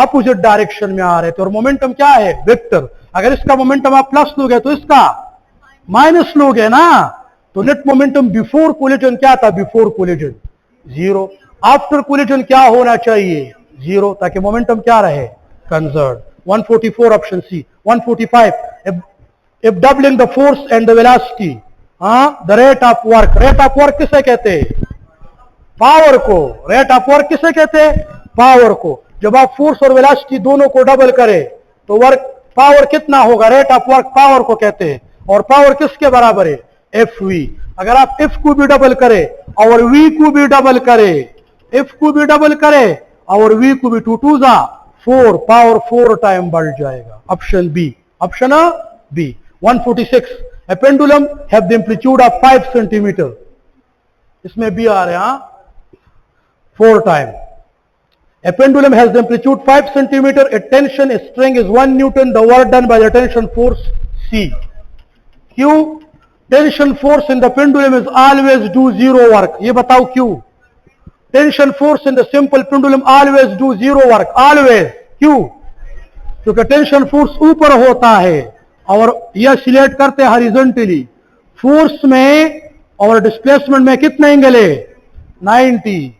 अपोजिट डायरेक्शन में आ रहे थे। और मोमेंटम क्या है? वेक्टर। अगर इसका मोमेंटम आप प्लस लोगे तो इसका माइनस लोगे ना, तो नेट मोमेंटम बिफोर कोलिजन क्या था? Before collision zero. After collision क्या होना चाहिए? जीरो, ताकि मोमेंटम क्या रहे? Conserve. 144 option C. 145, if doubling the force and the velocity, the rate of work, rate of work किसे कहते हैं? पावर को। रेट ऑफ वर्क किसे कहते हैं? पावर को। जब आप फोर्स और वेलोसिटी दोनों को डबल करें तो वर्क पावर कितना होगा? रेट ऑफ वर्क पावर को कहते हैं। और पावर किसके बराबर है? Fv। अगर आप F को भी डबल करें और V को भी डबल करें, F को भी डबल करें और V को भी, 2 2 जा 4, पावर 4 टाइम बढ़ जाएगा। Option B, option B. 146, a pendulum have the amplitude of 5 centimeter, इसमें भी आ रहे हैं 4 time. A pendulum has the amplitude 5 centimeter, at tension a string is 1 Newton, the work done by the tension force C. क्यों? Tension force in the pendulum is always do zero work. ये बताओ क्यों? Tension force in the simple pendulum always do zero work, always. क्यों? क्योंकि tension force ऊपर होता है और यह सिलेक्ट करते हैं हॉरिजॉन्टली। फोर्स में और डिस्प्लेसमेंट में कितना एंगल है? 90।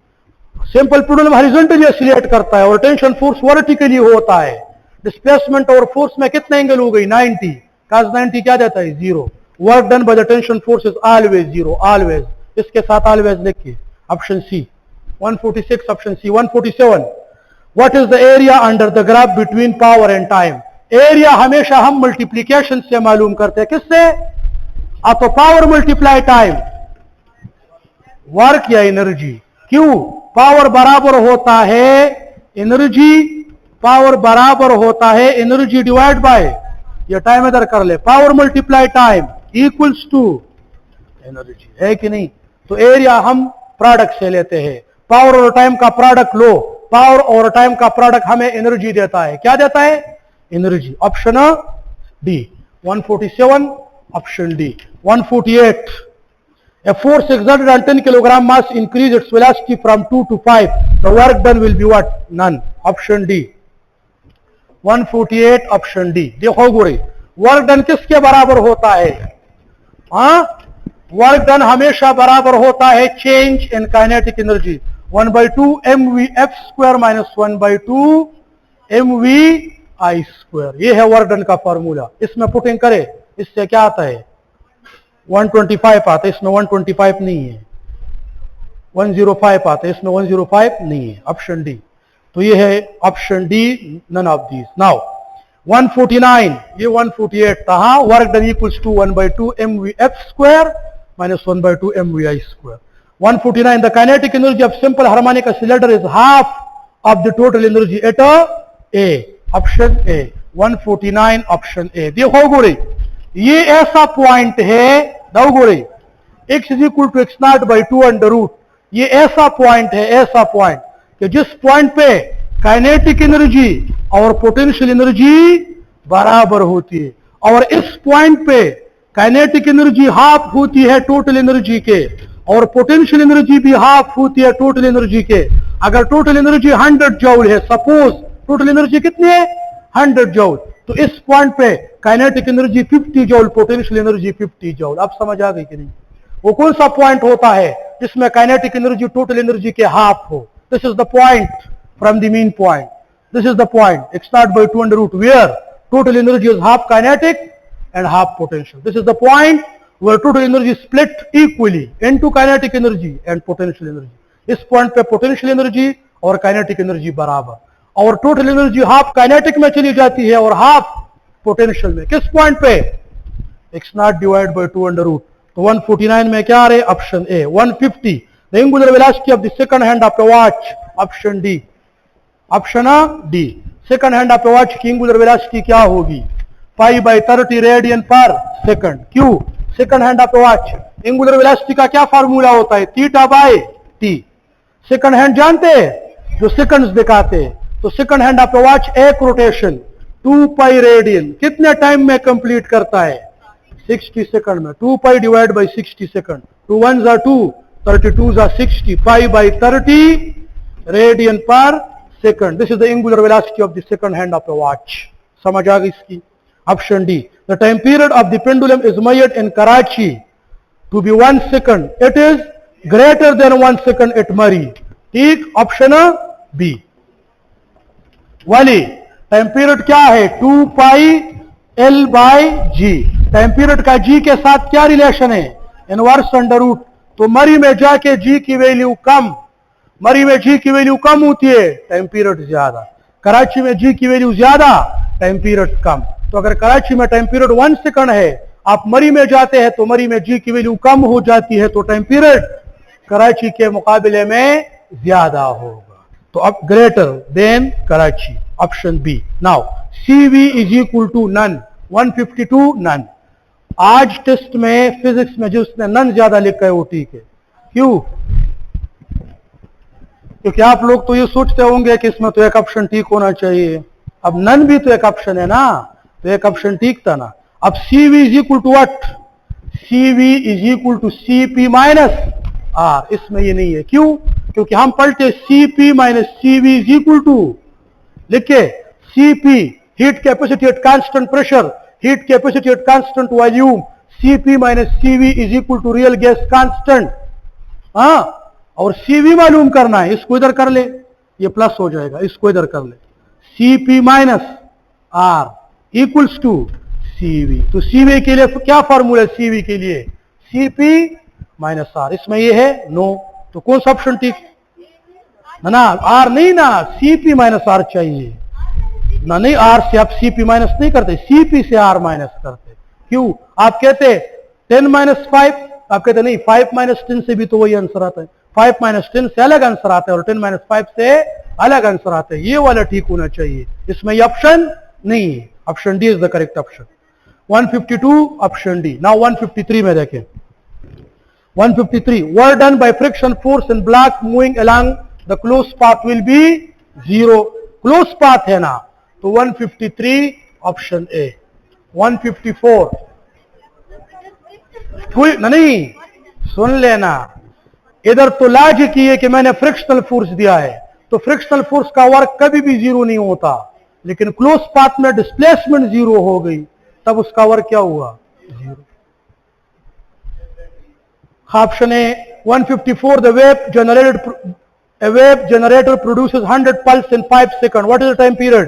सिंपल पेंडुलम हॉरिजॉन्टली सिलेक्ट करता है और टेंशन फोर्स वर्टिकली होता है। डिस्प्लेसमेंट और फोर्स में कितना एंगल हो गई? 90। cos 90 क्या देता है? Zero. Work done by the tension force is always zero, always. इसके साथ ऑलवेज लिखिए। Option C. 146 option C. 147, what is the area under the graph between power and time? Area हमेशा हम मल्टीप्लीकेशन से मालूम करते हैं। किससे? आप पावर मल्टीप्लाई टाइम, वर्क या एनर्जी। क्यों? पावर बराबर होता है एनर्जी, पावर बराबर होता है एनर्जी डिवाइड बाय, ये टाइम इधर कर ले, power multiply time equals to energy, है कि नहीं? तो एरिया हम प्रोडक्ट से लेते हैं, पावर और टाइम का प्रोडक्ट लो, पावर और टाइम का प्रोडक्ट हमें एनर्जी देता है, क्या देता है? Energy. Option D 147, option D 148। A force exerted on 10 kilogram mass increase its velocity from 2 to 5. The work done will be what? None. Option D. 148 option D. देखो गोरे, work done किसके बराबर होता है? हाँ, वर्क डन हमेशा बराबर होता है change in kinetic energy 1/2 mv(f)² minus 1/2 mv(I)²। ये है वर्क डन का फॉर्मूला। इसमें पुटिंग करे, इससे क्या आता है? 125 आता है, इसमें 125 नहीं है। 105 आता है, इसमें 105 नहीं है। Option D. तो ये है option D, none of these. Now 149, ये 148 था। हाँ, work done equals to 1/2 mv(f)² minus 1/2 mv(I)²। 149, the kinetic energy of simple harmonic oscillator is half of the total energy at A. Option A 149, option A. देखो गोरे, ये ऐसा point है, दो गोरे, x is equal to x0/2 ये ऐसा point है, ऐसा पॉइंट कि जिस पॉइंट पे काइनेटिक एनर्जी और पोटेंशियल एनर्जी बराबर होती है, और इस पॉइंट पे काइनेटिक एनर्जी हाफ होती है टोटल एनर्जी के, और पोटेंशियल एनर्जी भी हाफ होती है टोटल एनर्जी के। अगर टोटल एनर्जी 100 जूल है, सपोज टोटल एनर्जी कितनी है? 100 जूल, तो इस पॉइंट पे kinetic energy 50 joule, potential energy 50 joule. अब समझ आ गई कि नहीं? वो कौन सा पॉइंट होता है जिसमें काइनेटिक एनर्जी टोटल एनर्जी के हाफ हो? This is the point from the mean point, this is the point x0/2 where total energy is half kinetic and half potential. This is the point where total energy is split equally into kinetic energy and potential energy. इस point पे potential energy और kinetic energy बराबर, और total energy half kinetic में चली जाती है और हाफ पोटेंशियल में। किस पॉइंट पे? x0/2 तो 149 में क्या आ रहे? Option A. 150, the angular velocity of the second hand of a watch. Option D, option D. Second hand of a watch की एंगुलर वेलोसिटी क्या होगी? π/30 रेडियन पर सेकंड। क्यों? Second hand of a watch, angular velocity का क्या formula होता है? θ/t। Second hand जानते हैं, जो सेकंड्स दिखाते हैं। तो second hand of a watch एक रोटेशन 2π रेडियन कितने टाइम में कंप्लीट करता है? 60 सेकंड में। 2π divide by 60 second, 2 1s are 2, 32s are 60, π/30 radian पर second. This is the angular velocity of the second hand of a watch. समझ आ गई इसकी? Option D, the time period of the pendulum is measured in Karachi to be 1 second, it is greater than 1 second at Murree. ठीक, option B. वाली time period क्या है? 2πL/g। Time period का जी के साथ क्या रिलेशन है? Inverse under root. तो मरी में जाके जी की वैल्यू कम, मरी में जी की वैल्यू कम होती है, टाइम पीरियड ज्यादा। कराची में जी की वैल्यू ज्यादा, टाइम पीरियड कम। तो अगर कराची में टाइम पीरियड 1 सेकंड है, आप मरी में जाते हैं तो मरी में जी की वैल्यू कम हो जाती है, तो टाइम पीरियड कराची के मुकाबले में ज्यादा होगा। तो अब greater than Karachi. Option B. Now CV is equal to none. 152 none. आज टेस्ट में फिजिक्स में जिसने नन ज्यादा लिखा है वो ठीक है। क्यों? क्योंकि आप लोग तो ये सोचते होंगे कि इसमें तो एक ऑप्शन ठीक होना चाहिए। अब नन भी तो एक ऑप्शन है ना, तो एक ऑप्शन ठीक था ना। अब CV is equal to what? CV is equal to CP minus R। इसमें ये नहीं है। क्यों? क्योंकि हम पलटे CP minus CV is equal to, लिखे CP heat capacity at constant pressure, heat capacity at constant volume, CP minus CV is equal to real gas constant. हाँ, और CV मालूम करना है, इसको इधर कर ले, ये प्लस हो जाएगा, इसको इधर कर ले। CP minus R equals to CV। तो CV के लिए क्या फॉर्मूला है? CV के लिए CP माइनस R। इसमें ये है नो, तो कौन सा ऑप्शन ठीक? ना R नहीं ना, CP माइनस R चाहिए ना। नहीं, R से आप CP माइनस नहीं करते, CP से R माइनस करते। क्यों? आप कहते 10 - 5, आप कहते नहीं 5 - 10 से भी तो वही आंसर आता है। 5 माइनस 10 से अलग आंसर आता है और 10 माइनस 5 से अलग आंसर आता है। ये वाला ठीक होना चाहिए, इसमें ये ऑप्शन नहीं है। Option D is the correct option. 152 option D. Now 153 में देखें। 153 work done by friction force in block moving along the close path will be 0। Close path है ना, तो 153 ऑप्शन ए। 154 नहीं, सुन लेना, इधर तो लॉजिक ही है कि मैंने फ्रिक्शनल फोर्स दिया है, तो फ्रिक्शनल फोर्स का वर्क कभी भी 0 नहीं होता, लेकिन क्लोज पाथ में डिस्प्लेसमेंट 0 हो गई, तब उसका वर्क क्या हुआ? 0। Option A 154 the wave generator produces 100 pulse in 5 seconds. What is the time period?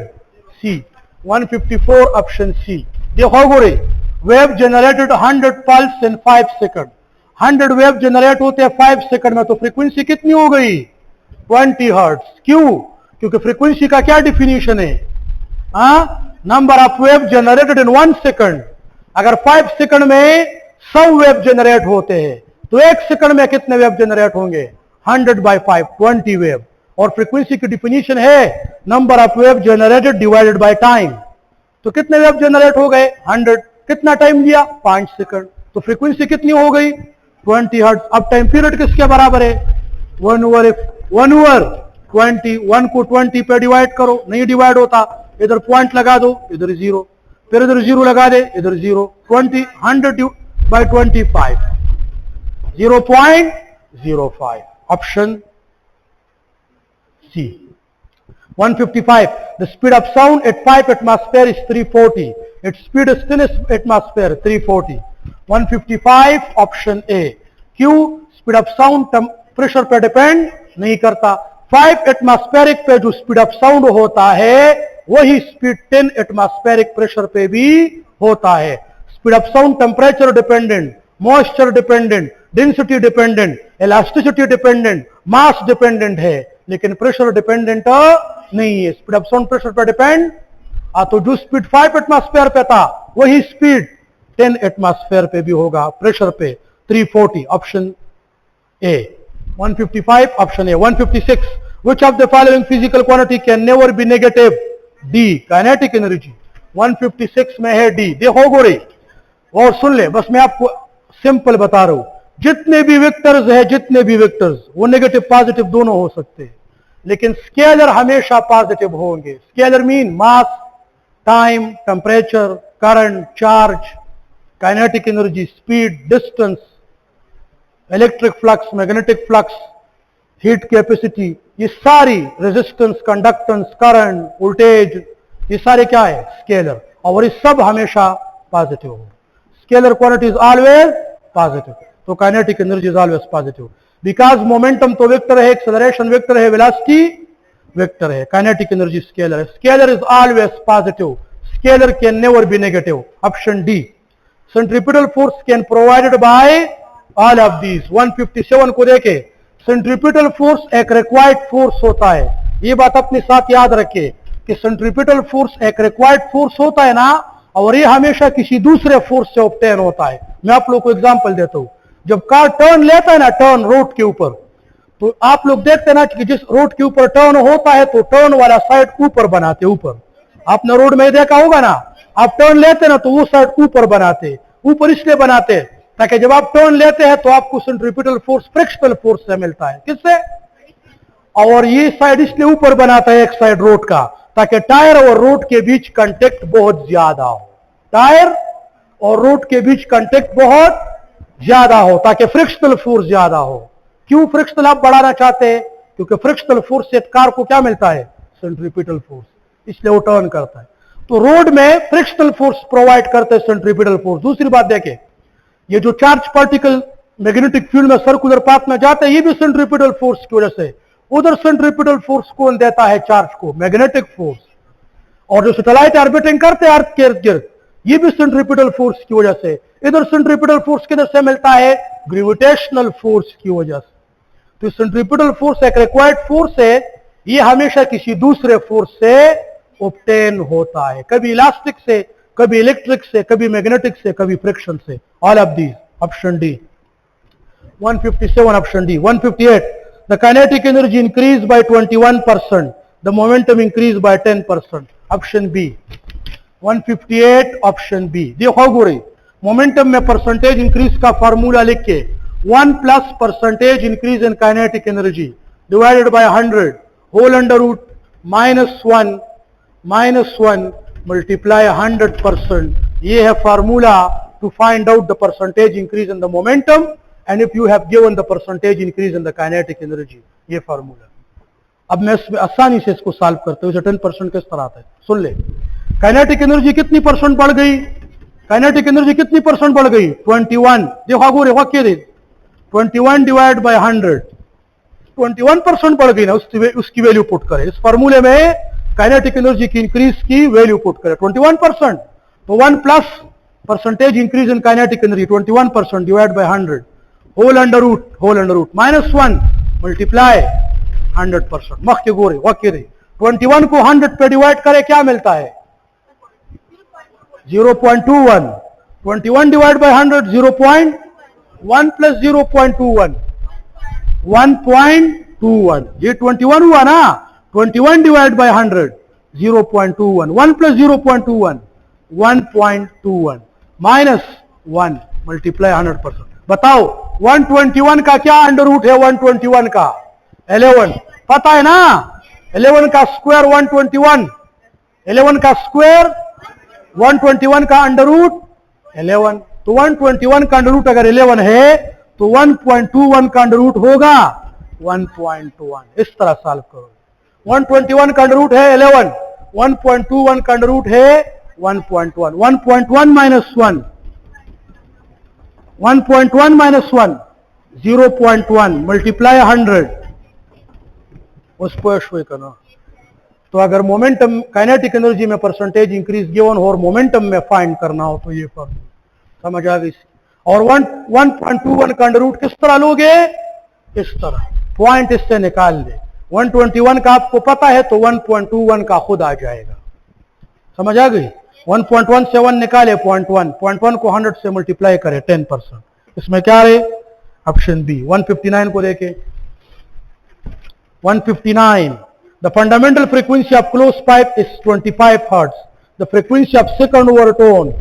C. 154 option C. देखो गोरे, वेव जनरेटेड 100 पल्स इन 5 सेकंड। 100 वेव जनरेट होते हैं 5 सेकंड में, तो फ्रीक्वेंसी कितनी हो गई? 20 हर्ट्ज। क्यों? क्योंकि फ्रीक्वेंसी का क्या डिफिनीशन है? Number of wave generated in 1 second. अगर 5 सेकंड में 100 वेव जनरेट होते हैं, तो 1 सेकंड में कितने वेव जनरेट होंगे? 100 by 5, 20 वेव। और फ्रीक्वेंसी की डिफिनीशन है number of wave generated divided by time. तो कितने वेव जनरेट हो गए? 100। कितना टाइम लिया? 5 सेकंड। तो फ्रीक्वेंसी कितनी हो गई? 20 हर्ट्ज। अब टाइम पीरियड किसके बराबर है? 1 ओवर 20। 1 को 20 पे डिवाइड करो, नहीं डिवाइड होता, इधर पॉइंट लगा दो, इधर 0, फिर इधर 0 लगा दे, इधर 0। 20 100 by 25, 0.05 option C. 155 the speed of sound at 5 atmosphere is 340, its speed is 10 atmosphere 340। 155 option A. क्यों? स्पीड ऑफ साउंड प्रेशर पे डिपेंड नहीं करता। 5 एटमॉस्फेरिक पे जो स्पीड ऑफ साउंड होता है, वही स्पीड 10 एटमॉस्फेरिक प्रेशर पे भी होता है। Speed of sound temperature dependent, moisture dependent, density dependent, elasticity dependent, mass dependent है, लेकिन प्रेशर डिपेंडेंट नहीं है। स्पीड ऑफ साउंड प्रेशर पर डिपेंड, तो जो स्पीड 5 एटमॉस्फेयर पे था, वही स्पीड 10 एटमॉस्फेयर पे भी होगा, प्रेशर पे 340 option A. 155 option A. 156 which of the following physical quantity can never be negative? D kinetic energy। 156 में है डी। देखो गोरे और सुन ले, बस मैं आपको सिंपल बता रहा हूं, जितने भी वेक्टर्स वो नेगेटिव पॉजिटिव दोनों हो सकते हैं, लेकिन स्केलर हमेशा पॉजिटिव होंगे। Scalar mean mass, time, temperature, current, charge, kinetic energy, speed, distance, electric flux, magnetic flux, heat capacity, ये सारी रेजिस्टेंस, कंडक्टेंस, करंट, वोल्टेज, ये सारे क्या है? स्केलर। और ये सब हमेशा पॉजिटिव होगा। Scalar quantity is always positive, तो kinetic energy is always positive, because momentum तो वेक्टर है, एक्सेलरेशन वेक्टर है, वेलोसिटी वेक्टर है, काइनेटिक एनर्जी स्केलर है। Scalar is always positive, scalar can never be negative option D. Centripetal force can provided by all of these. 157 को देखे, centripetal force एक required force होता है। ये बात अपने साथ याद रखे कि सेंट्रीपिटल फोर्स एक रिक्वायर्ड फोर्स होता है ना, और ये हमेशा किसी दूसरे फोर्स से ऑब्टेन होता है। मैं आप लोग को एग्जांपल देता हूं, जब कार टर्न लेता है ना, टर्न रोड के ऊपर, तो आप लोग देखते हैं ना कि जिस रोड के ऊपर टर्न होता है, तो टर्न वाला साइड ऊपर बनाते, ऊपर। आपने रोड में देखा होगा ना, आप टर्न लेते ना, तो वो साइड ऊपर बनाते। ऊपर इसलिए बनाते ताकि जब आप टर्न लेते हैं तो आपको सेंट्रीपिटल फोर्स फ्रिक्शनल फोर्स से मिलता है। किससे? और ये साइड इसलिए ऊपर बनाता है एक साइड रोड का, ताकि टायर और रोड के बीच कांटेक्ट बहुत ज्यादा हो। टायर और रोड के बीच कांटेक्ट बहुत ज्यादा हो, ताकि फ्रिक्शनल फोर्स ज्यादा हो। क्यों फ्रिक्शनल आप बढ़ाना चाहते हैं? क्योंकि फ्रिक्शनल फोर्स से कार को क्या मिलता है? सेंट्रीपिटल फोर्स, इसलिए वो टर्न करता है। तो रोड में फ्रिक्शनल फोर्स प्रोवाइड करते हैं सेंट्रीपिटल फोर्स। दूसरी बात देखें, ये जो चार्ज पार्टिकल मैग्नेटिक फील्ड में सर्कुलर पाथ में जाते हैं, ये भी सेंट्रीपिटल फोर्स की वजह से। उधर सेंट्रीपिटल फोर्स कौन देता है चार्ज को? Magnetic force. और जो सैटेलाइट ऑर्बिटिंग करते हैं अर्थ के इर्द गिर्द, ये भी सेंट्रीपिटल फोर्स की वजह से। इधर सेंट्रीपिटल फोर्स किधर से मिलता है? ग्रेविटेशनल फोर्स की वजह से। तो सेंट्रीपिटल फोर्स एक रिक्वायर्ड फोर्स है, ये हमेशा किसी दूसरे फोर्स से ऑब्टेन होता है, कभी इलास्टिक से, कभी इलेक्ट्रिक से, कभी मैग्नेटिक से, कभी फ्रिक्शन से। All of these option D. 157 option D. 158. The kinetic energy increased by 21%. The momentum increased by 10%. Option B. 158 option B. देखो गोरे मोमेंटम में परसेंटेज इंक्रीज का फार्मूला लिख के 1 plus percentage increase in kinetic energy divided by 100 whole under root -1 multiply 100%. ये है formula to find out the percentage increase in the momentum and if you have given the percentage increase in the kinetic energy. ये formula. अब मैं इसमें आसानी से इसको solve करते हुए 10% किस तरह आता है सुन ले. काइनेटिक एनर्जी कितनी परसेंट बढ़ गई? काइनेटिक एनर्जी कितनी परसेंट बढ़ गई? 21. देखो गोरे वाक्य दे 21 डिवाइड बाय 100 21% बढ़ गई ना. उसकी वैल्यू पुट करें इस फार्मूले में. काइनेटिक एनर्जी की इंक्रीज की वैल्यू पुट करें 21%. तो 1 plus percentage increase in kinetic energy 21% divide by 100 whole under root -1 multiply 100%. मख के गोरे वाक्य दे 21 को 100 पे डिवाइड करे क्या मिलता है? 0.21. 21 डिवाइड बाय 100 0.1 प्लस 0.21 1.21. ये 21 हुआ ना. 21 डिवाइड बाय 100 0.21 1 प्लस 0.21 1.21 -1 मल्टीप्लाई 100%. बताओ 121 का क्या अंडर रूट है? 121 का 11 पता है ना. 11 का स्क्वायर 121. 11 का स्क्वायर 121 का अंडर रूट 11. तो 121 का अंडर रूट अगर 11 है तो 1.21 का अंडर रूट होगा 1.1. इस तरह सॉल्व करो. 121 का अंडर रूट है 11. 1.21 का अंडर रूट है 1.1. 1.1 माइनस 1 1.1 माइनस 1 0.1 मल्टीप्लाई 100 उस पर शो करना. तो अगर मोमेंटम काइनेटिक एनर्जी में परसेंटेज इंक्रीज गिवन हो और मोमेंटम में फाइंड करना हो तो ये फॉर्मूला समझ आ गई. और 1.21 का अंडर रूट किस तरह लोगे? इस तरह पॉइंट इससे निकाल दे. 121 का आपको पता है तो 1.21 का खुद आ जाएगा. समझ आ गई. 1.1 से 1 निकाले 0.1 को 100 से मल्टीप्लाई करें 10%. इसमें क्या है? Option B. 159 को देखें. 159. The fundamental frequency of closed pipe is 25 hertz. The frequency of second overtone.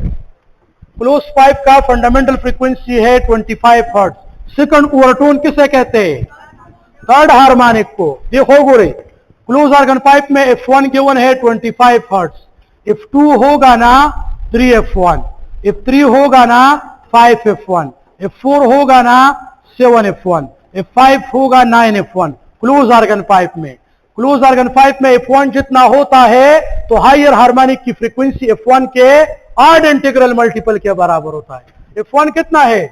Closed pipe का fundamental frequency है 25 hertz. Second overtone किसे कहते हैं? थर्ड हार्मोनिक को. देखो गोरे क्लोज ऑर्गन पाइप में F1 गिवन है 25 hertz. F2 होगा ना 3F1. F3 होगा ना 5F1. F4 होगा ना 7F1. F5 होगा 9F1. क्लोज ऑर्गन पाइप में. क्लोज ऑर्गन पाइप में F1 जितना होता है तो हायर हार्मोनिक की फ्रीक्वेंसी F1 के ऑड इंटीग्रल मल्टीपल के बराबर होता है. F1 कितना है?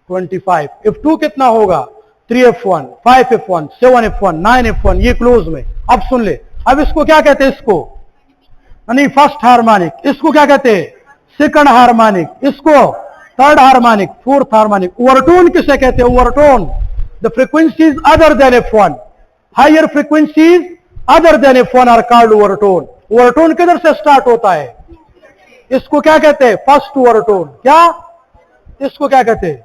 25. F2 कितना होगा? 3F1, 5F1, 7F1, 9F1. ये क्लोज में. अब सुन ले. अब इसको क्या कहते हैं? इसको नहीं फर्स्ट हार्मोनिक. इसको क्या कहते हैं? Second harmonic. इसको third harmonic, fourth harmonic. Overtone किसे कहते हैं? Overtone the frequencies other than F1. Higher frequencies other than F1 are called overtone. Overtone किधर से स्टार्ट होता है? इसको क्या कहते हैं? First overtone. क्या इसको क्या कहते हैं?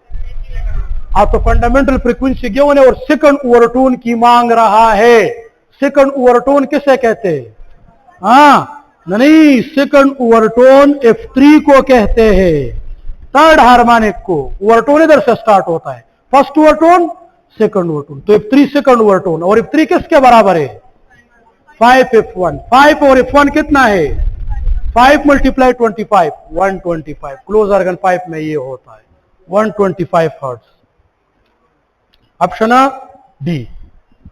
तो फंडामेंटल फ्रीक्वेंसी गिवन है और सेकंड ओवरटोन की मांग रहा है. सेकंड ओवरटोन किसे कहते हैं? नहीं सेकंड ओवरटोन F3 को कहते हैं. थर्ड हार्मोनिक को. ओवरटोन इधर से स्टार्ट होता है. First overtone, second overtone. तो F3 सेकंड ओवरटोन. और F3 किसके बराबर है? 5F1. 5 और F1 कितना है? 5 मल्टीप्लाई 25 125. क्लोज ऑर्गन पाइप में ये होता है 125 hertz. Option D.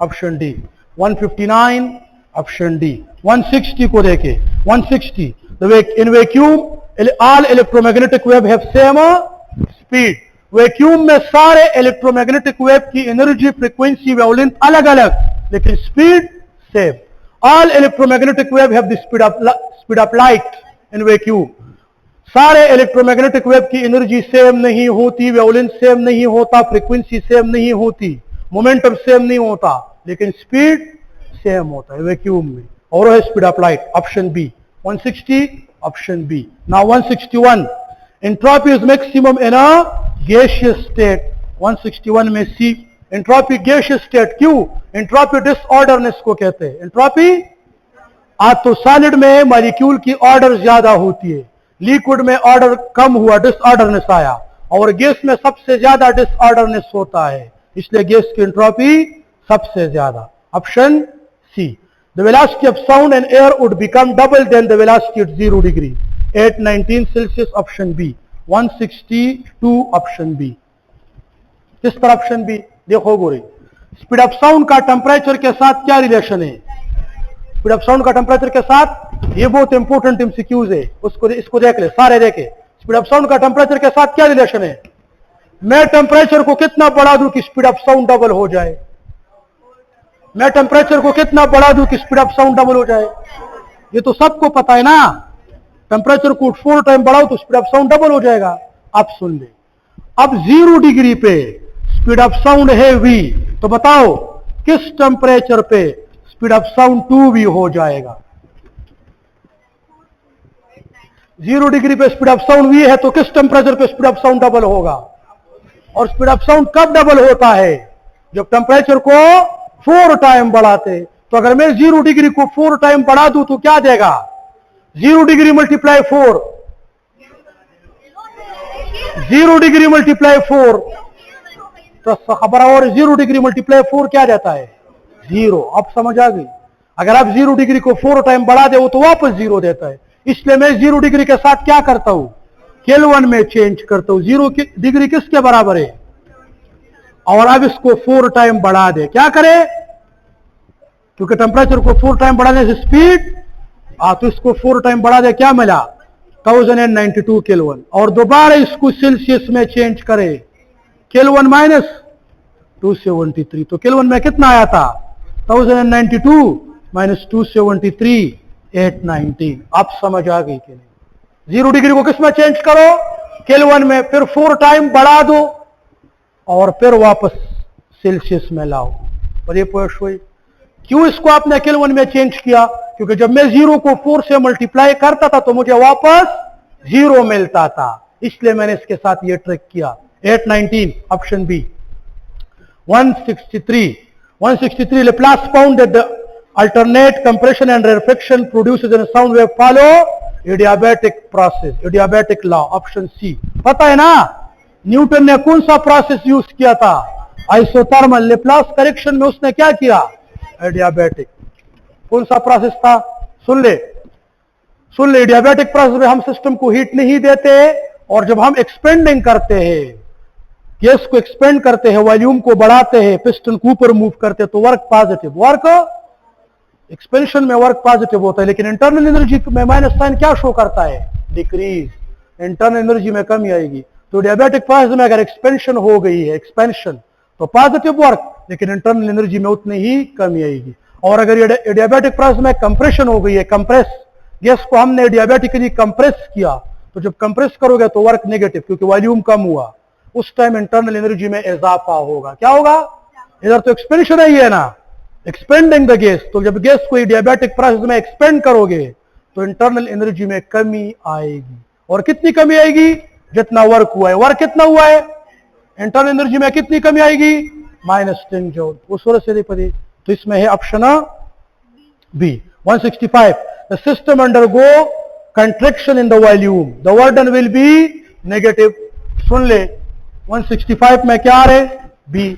Option D. 159 option D. 160 को देखे. 160 in vacuum all electromagnetic wave have same speed. Vacuum में सारे इलेक्ट्रोमैग्नेटिक वेव की एनर्जी फ्रीक्वेंसी वेवलेंथ अलग अलग लेकिन speed same. All electromagnetic wave have the speed of light in vacuum. सारे electromagnetic wave की एनर्जी सेम नहीं होती, वेवलेंथ सेम नहीं होता, फ्रीक्वेंसी सेम नहीं होती, मोमेंटम सेम नहीं होता, लेकिन स्पीड सेम होता है वैक्यूम में. और है speed of light. Option B. 160 option B. Now 161 entropy is maximum in a gaseous state. 161 में सी, एंट्रोपी गैसियस स्टेट, क्यों? एंट्रोपी डिसऑर्डरनेस को कहते हैं। एंट्रोपी तो सॉलिड में मॉलिक्यूल की ऑर्डर ज्यादा होती है, लिक्विड में ऑर्डर कम हुआ, डिसऑर्डरनेस आया, और गैस में सबसे ज्यादा डिसऑर्डरनेस होता है, इसलिए गैस की एंट्रोपी सबसे ज्यादा। Option C. The velocity of sound and air would become double then the velocity at 0 degree, 819 Celsius. Option B. 162 option B. किस तरह ऑप्शन बी? देखो गोरी, स्पीड ऑफ साउंड का टेम्परेचर के साथ क्या रिलेशन है? स्पीड ऑफ साउंड का टेम्परेचर के साथ, ये बहुत इंपॉर्टेंट एमसीक्यूज है, इसको देख ले, सारे देखे। स्पीड ऑफ साउंड का टेम्परेचर के साथ क्या रिलेशन है? मैं टेम्परेचर को कितना बढ़ा दूं कि स्पीड ऑफ साउंड डबल हो जाए? मैं टेम्परेचर को कितना बढ़ा दूं कि स्पीड ऑफ साउंड डबल हो जाए? ये तो सबको पता है ना, टेम्परेचर को 4 टाइम बढ़ाओ तो स्पीड ऑफ साउंड डबल हो जाएगा। अब सुन ले, अब 0 डिग्री पे स्पीड ऑफ साउंड है v, तो बताओ किस टेम्परेचर पे स्पीड ऑफ साउंड 2v हो जाएगा? 0 डिग्री पे स्पीड ऑफ साउंड v है, तो किस टेम्परेचर पे स्पीड ऑफ साउंड डबल होगा? और स्पीड ऑफ साउंड कब डबल होता है? जब टेम्परेचर को 4 टाइम बढ़ाते। तो अगर मैं 0 डिग्री को 4 टाइम बढ़ा दूं तो क्या देगा? 0 डिग्री मल्टीप्लाई 4, 0 डिग्री मल्टीप्लाई 4, तो खबर, और 0 डिग्री मल्टीप्लाई 4 क्या जाता है? 0। अब समझ आ गई? अगर आप 0 डिग्री को 4 टाइम बढ़ा दे तो वापस 0 देता है, इसलिए मैं 0 डिग्री के साथ क्या करता हूं? केल्विन में चेंज करता हूं। 0 डिग्री किसके बराबर है? और अब इसको 4 टाइम बढ़ा दे, क्या करे? क्योंकि टेम्परेचर को 4 टाइम बढ़ाने से स्पीड, तो इसको 4 टाइम बढ़ा दे, क्या मिला? 1092 केल्विन। और दोबारा इसको सेल्सियस में चेंज करे, केल्विन माइनस 273, तो केल्विन में कितना आया था? 1092 माइनस 273, 819। अब समझ आ गई कि नहीं? 0 डिग्री को किस में चेंज करो? केल्विन में, फिर 4 टाइम बढ़ा दो और फिर वापस सेल्सियस में लाओ। और ये पॉइंट हुई। क्यों इसको आपने केल्विन में चेंज किया? क्योंकि जब मैं 0 को 4 से मल्टीप्लाई करता था तो मुझे वापस 0 मिलता था, इसलिए मैंने इसके साथ ये ट्रिक किया। 819 option B. 163 Laplace found that the alternate compression and rarefaction produces in a sound wave follow adiabatic process, adiabatic law। Option C. पता है ना न्यूटन ने कौन सा प्रोसेस यूज किया था? आइसोथर्मल। लेप्लास करेक्शन में उसने क्या किया? एडियाबैटिक। कौन सा प्रोसेस था? सुन ले, एडियाबैटिक प्रोसेस में हम सिस्टम को हीट नहीं देते, और जब हम एक्सपेंडिंग करते हैं, गैस को एक्सपेंड करते हैं, वॉल्यूम को बढ़ाते हैं, पिस्टन को ऊपर मूव करते हैं, तो वर्क पॉजिटिव, वर्क एक्सपेंशन में वर्क पॉजिटिव होता है, लेकिन इंटरनल एनर्जी में माइनस साइन क्या शो करता है? डिक्रीज। इंटरनल एनर्जी में कमी आएगी। तो एडियाबैटिक प्रोसेस में अगर एक्सपेंशन हो गई है, एक्सपेंशन, तो पॉजिटिव वर्क, लेकिन इंटरनल एनर्जी में उतनी ही कमी आएगी। और अगर एडियाबैटिक प्रोसेस में कंप्रेशन हो गई है, कंप्रेस, गैस को हमने एडियाबैटिकली कंप्रेस किया, तो जब कंप्रेस करोगे तो वर्क नेगेटिव, क्योंकि वॉल्यूम कम हुआ, उस टाइम इंटरनल एनर्जी में इजाफा होगा। क्या होगा? इधर तो एक्सपेंशन ही है ना, एक्सपेंडिंग द गैस, तो जब गैस को एडियाबैटिक प्रोसेस में एक्सपेंड करोगे तो इंटरनल एनर्जी में कमी आएगी। और कितनी कमी आएगी? जितना वर्क हुआ है। वर्क कितना हुआ है? इंटरनल एनर्जी में कितनी कमी आएगी? -10 जूल। उस वजह से पता, तो इसमें है option B. 165 the system undergo contraction in the volume, the work done will be negative. सुन ले, 165 में क्या आ रहे? बी।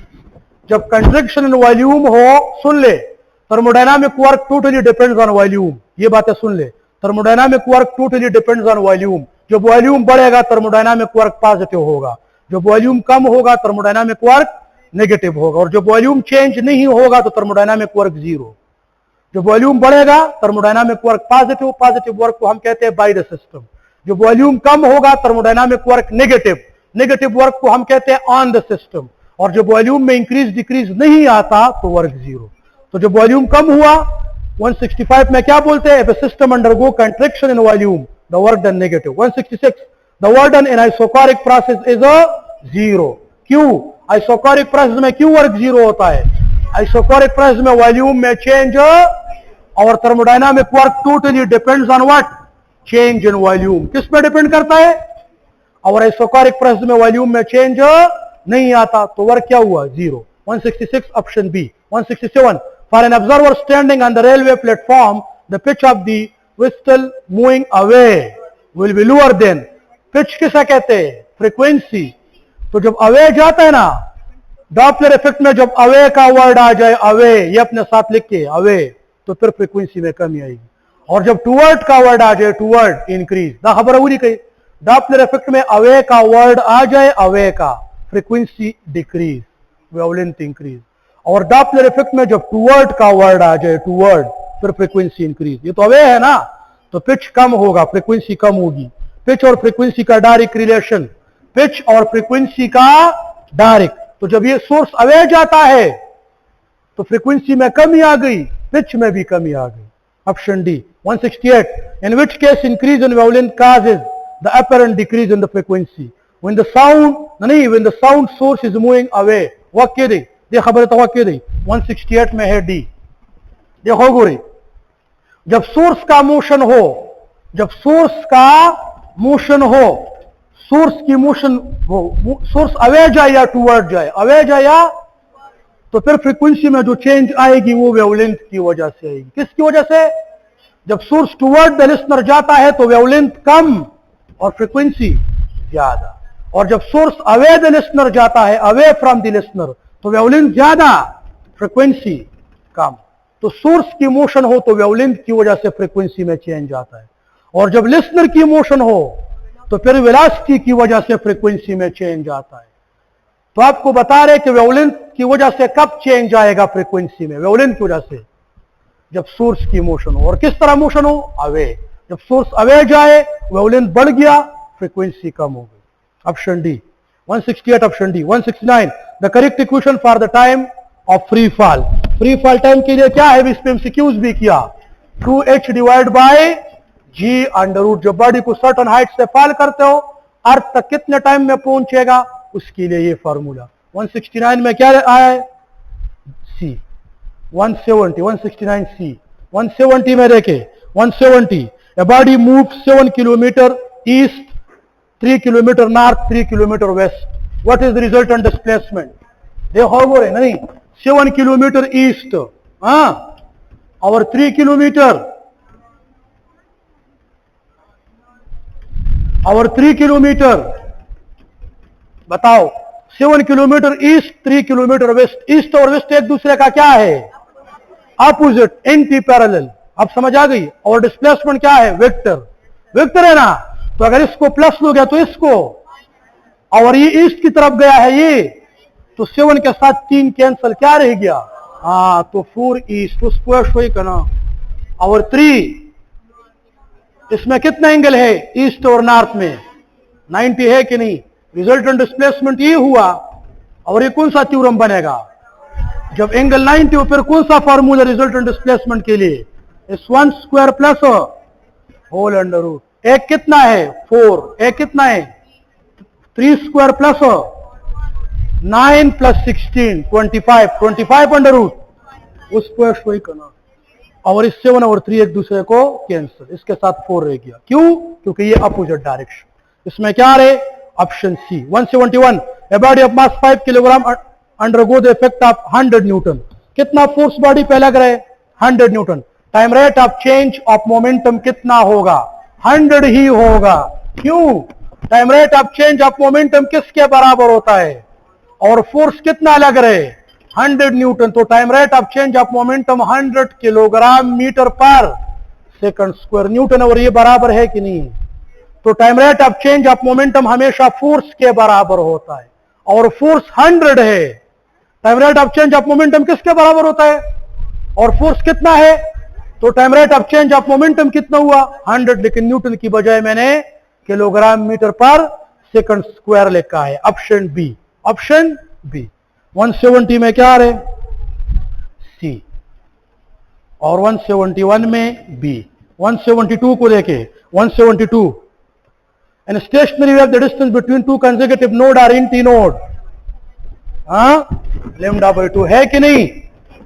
जब कंट्रैक्शन इन वॉल्यूम हो, सुन ले, thermodynamic work totally depends on volume. ये बातें सुन ले, thermodynamic work totally depends on volume. जब वॉल्यूम बढ़ेगा थर्मोडायनामिक वर्क पॉजिटिव होगा, जब वॉल्यूम कम होगा थर्मोडायनामिक वर्क नेगेटिव होगा, और जब वॉल्यूम चेंज नहीं होगा तो थर्मोडायनामिक वर्क 0। जब वॉल्यूम बढ़ेगा thermodynamic work positive, positive work को हम कहते हैं बाय द सिस्टम। जब वॉल्यूम कम होगा thermodynamic work negative, negative work को हम कहते हैं ऑन द सिस्टम। और जब वॉल्यूम में इंक्रीज डिक्रीज नहीं आता तो वर्क 0। तो जब वॉल्यूम कम हुआ 165 में क्या बोलते हैं? System undergo contraction in volume, the work done negative. 166 the work done in isochoric process is 0। क्यों? आइसोकोरिक प्रोसेस में क्यों वर्क 0 होता है? आइसोकोरिक प्रोसेस में वॉल्यूम में चेंज, और thermodynamic work totally depends on what? Change in volume. किस पे डिपेंड करता है? और आइसोकोरिक प्रोसेस में वॉल्यूम में चेंज नहीं आता तो वर्क क्या हुआ, 0. 166 option B. 167 for an observer standing on the railway platform the pitch of the whistle moving away will be lower than. Pitch किसा कहते हैं, फ्रीक्वेंसी. तो जब अवे जाता है ना, डॉपलर इफेक्ट में जब अवे का वर्ड आ जाए, अवे, ये अपने साथ लिख के अवे, तो फिर फ्रीक्वेंसी में कमी आएगी. और जब टूवर्ड का वर्ड आ जाए, टूवर्ड, इंक्रीज. दा खबर हुई कही, डॉपलर इफेक्ट में अवे का वर्ड आ जाए, अवे का, फ्रीक्वेंसी डिक्रीज, वेवलेंथ इंक्रीज. और डॉपलर इफेक्ट में जब टूवर्ड का वर्ड आ जाए, टूवर्ड, फिर फ्रीक्वेंसी इंक्रीज. ये तो अवे है ना, तो पिच कम होगा, फ्रीक्वेंसी कम होगी. पिच और फ्रीक्वेंसी का डायरेक्ट रिलेशन, पिच और फ्रीक्वेंसी का डायरेक्ट. तो जब ये सोर्स अवे जाता है तो फ्रीक्वेंसी में कमी आ गई, पिच में भी कमी आ गई. Option D. 168 in which case increase in wavelength causes the apparent decrease in the frequency when the sound source is moving away. वाक्य दे, ये खबर तो वाक्य दे. 168 में है डी. देखो गोरे, जब सोर्स का मोशन हो, जब सोर्स का मोशन हो, सोर्स की मोशन हो, सोर्स अवे जाए या टूवर्ड जाए, अवे जाए या, तो फिर फ्रीक्वेंसी में जो चेंज आएगी वो वेवलेंथ की वजह से आएगी. किसकी वजह से? जब सोर्स टूवर्ड द लिसनर जाता है तो वेवलेंथ कम और फ्रीक्वेंसी ज्यादा. और जब सोर्स अवे द लिसनर जाता है, अवे फ्रॉम द लिसनर, तो वेवलेंथ ज्यादा, फ्रीक्वेंसी कम. तो सोर्स की मोशन हो तो वेवलेंथ की वजह से फ्रीक्वेंसी में चेंज आता है. और जब लिसनर की मोशन हो तो फिर वेलोसिटी की वजह से फ्रीक्वेंसी में चेंज आता है. तो आपको बता रहे कि वेवलेंथ की वजह से कब चेंज आएगा फ्रीक्वेंसी में? वेवलेंथ की वजह से, जब सोर्स की मोशन हो. और किस तरह मोशन हो? अवे. जब सोर्स अवे जाए, वेवलेंथ बढ़ गया, फ्रीक्वेंसी कम हो गई. Option D. 168 option D. 169 the correct equation for the time of free fall. Free fall time के लिए क्या है, इस पे एमसीक्यूज भी किया. 2h divide by g under root. जब बॉडी को सर्टन हाइट से फॉल करते हो, अर्थ तक कितने टाइम में पहुंचेगा, उसके लिए ये फॉर्मूला. 169 में क्या आया है, सी. 170 169 सी. 170 में देखे, 170 a body moves 7 kilometer east, 3 kilometer north, 3 kilometer west. What is the resultant displacement? देखो बोले नहीं, 7 kilometer east, और 3 kilometer, और 3 kilometer, बताओ. 7 kilometre east, 3 kilometre west. East और वेस्ट एक दूसरे का क्या है, अपोजिट, एंटी पैरेलल. अब समझ आ गई. और डिस्प्लेसमेंट क्या है, वेक्टर. वेक्टर है ना, तो अगर इसको प्लस लोगे तो इसको, और ये ईस्ट की तरफ गया है ये, तो 7 के साथ 3 कैंसल, क्या रह गया, तो 4 ईस्ट, उसको वही करना. और 3, इसमें कितना एंगल है ईस्ट और नॉर्थ में, 90 है कि नहीं. रिजल्टेंट डिस्प्लेसमेंट ये हुआ. और ये कौन सा थ्योरम बनेगा, जब एंगल 90 हो, फिर कौन सा फॉर्मूला रिजल्टेंट डिस्प्लेसमेंट के लिए, S1 square plus whole under root. एक कितना है 4, एक कितना है 3 स्क्वायर प्लस 9 प्लस 16 25 अंडर रूट, उसको वही करना. और इस 7 और 3 एक दूसरे को कैंसिल, इसके साथ 4 रह गया. क्यों? क्योंकि ये अपोजिट डायरेक्शन. इसमें क्या रहे, option C. 171 a body of mass 5 kilogram undergo the effect of 100 newton. कितना फोर्स बॉडी पे लग रहा है, 100 newton. Time rate of change of momentum कितना होगा, 100 ही होगा. क्यों? Time rate of change of momentum किसके बराबर होता है, और फोर्स कितना लग रहे, 100 न्यूटन. तो time rate of change of momentum 100 kilogram metre per second square newton. और ये बराबर है कि नहीं? तो time rate of change of momentum हमेशा फोर्स के बराबर होता है, और फोर्स 100 है. Time rate of change of momentum किसके बराबर होता है, और फोर्स कितना है, तो time rate of change of momentum कितना हुआ, 100. लेकिन न्यूटन की बजाय मैंने kilogram metre per second square लिखा है. Option B. Option B. 170 में क्या आ रहे, सी. और 171 में बी. 172 को देखे, 172 and stationary wave the distance between two consecutive node are inti node, lambda by 2 है कि नहीं.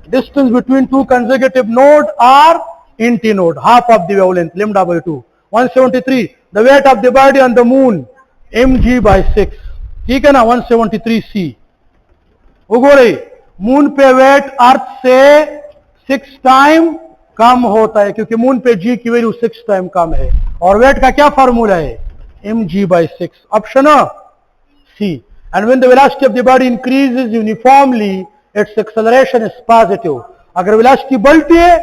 distance between two consecutive node are inti node, half of the wavelength, lambda by 2. 173 the weight of the body on the moon mg by 6. ठीक है ना, 173C। उगोरे moon पे wait अर्थ से 6 time कम होता है, क्योंकि मून पे जी की वैल्यू 6 टाइम कम है। और वेट का क्या फार्मूला है, mg/6। Option C. And when the velocity of the body increases uniformly its acceleration is positive. अगर वेलोसिटी बढ़ती है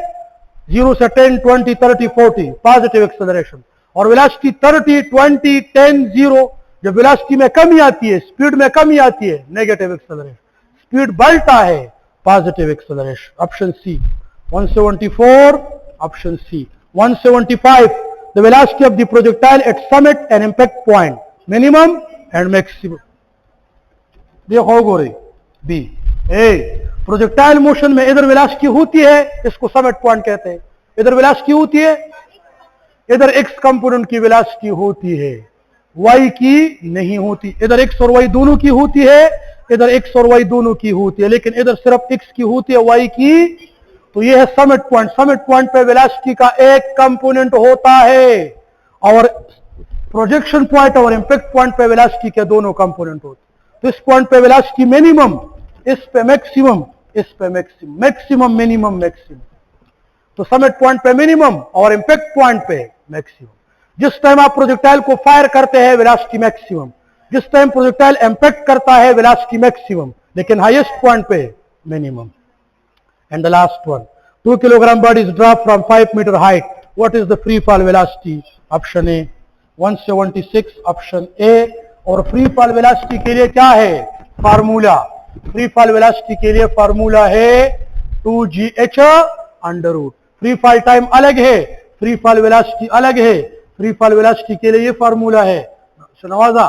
0 से 10, 20, 30, 40 पॉजिटिव एक्सेलरेशन, और वेलोसिटी 30, 20, 10, 0, जब वेलोसिटी में कमी आती है, स्पीड में कमी आती है, नेगेटिव एक्सेलरेशन। स्पीड बढ़ता है, positive acceleration. Option C 174, option C 175। The velocity of the projectile at summit and impact point, minimum and maximum. देखो गोरे बी ए, प्रोजेक्टाइल मोशन में इधर वेलोसिटी होती है, इसको समिट पॉइंट कहते हैं। इधर वेलोसिटी होती है, इधर एक्स कंपोनेंट की वेलोसिटी होती है, वाई की नहीं होती। इधर एक्स और वाई दोनों की होती है, इधर एक्स और वाई दोनों की होती है, लेकिन इधर सिर्फ एक्स की होती है, वाई की। तो ये है समिट पॉइंट। समिट पॉइंट पे वेलोसिटी का एक कंपोनेंट होता है, और प्रोजेक्शन पॉइंट और इंपैक्ट पॉइंट पे वेलोसिटी के दोनों कंपोनेंट होते हैं। तो इस पॉइंट पे वेलोसिटी मिनिमम, इस पे मैक्सिमम, इस पे मैक्सिमम, मैक्सिमम मिनिमम मैक्सिमम। तो समिट पॉइंट पे मिनिमम और इंपैक्ट पॉइंट पे मैक्सिमम। जिस टाइम आप प्रोजेक्टाइल को फायर करते हैं वेलोसिटी मैक्सिमम, जिस टाइम प्रोजेक्टाइल इंपैक्ट करता है वेलोसिटी मैक्सिमम, लेकिन हाईएस्ट पॉइंट पे minimum. And the last one, 2 kilogram body is drop from 5 metre height, what is the free fall velocity? Option A 176, option A. और free fall velocity के लिए क्या है formula? Free fall velocity के लिए formula है 2gh under root. Free fall time अलग है, फ्री फॉल वेलोसिटी अलग है। फ्री फॉल वेलोसिटी के लिए ये फार्मूला है, नवाजा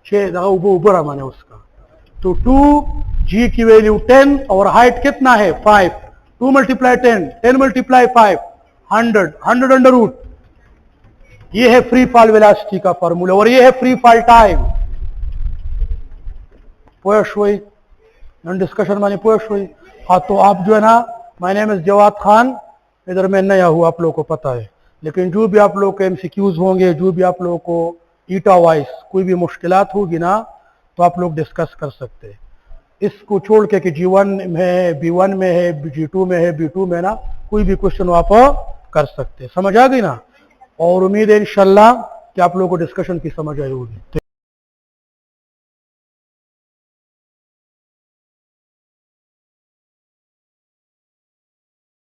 6 ऊपर माने उसका। तो 2g की वैल्यू 10 और हाइट कितना है 5, 2 मल्टीप्लाई 10, 10 मल्टीप्लाई 5, 100, 100 अंडर रूट। ये है फ्री फॉल वेलोसिटी का फार्मूला, और ये है फ्री फॉल टाइम। पोयशोई डिस्कशन माने पोयशोई। हाँ, तो आप जो है ना, my name is Jawad Khan, इधर मैं नया हूँ, आप लोगों को पता है, लेकिन जो भी आप लोग के एमसीक्यूज होंगे, जो भी आप लोगों को ईटा वाइज कोई भी मुश्किलात होगी ना, तो आप लोग डिस्कस कर सकते हैं। इसको छोड़ के कि G1 में है, B1 में है, G2 में है, B2 में ना, कोई भी क्वेश्चन आप कर सकते हैं। समझ आ गई ना? और उम्मीद है इंशाल्लाह कि आप लोगों को डिस्कशन की समझ आई होगी।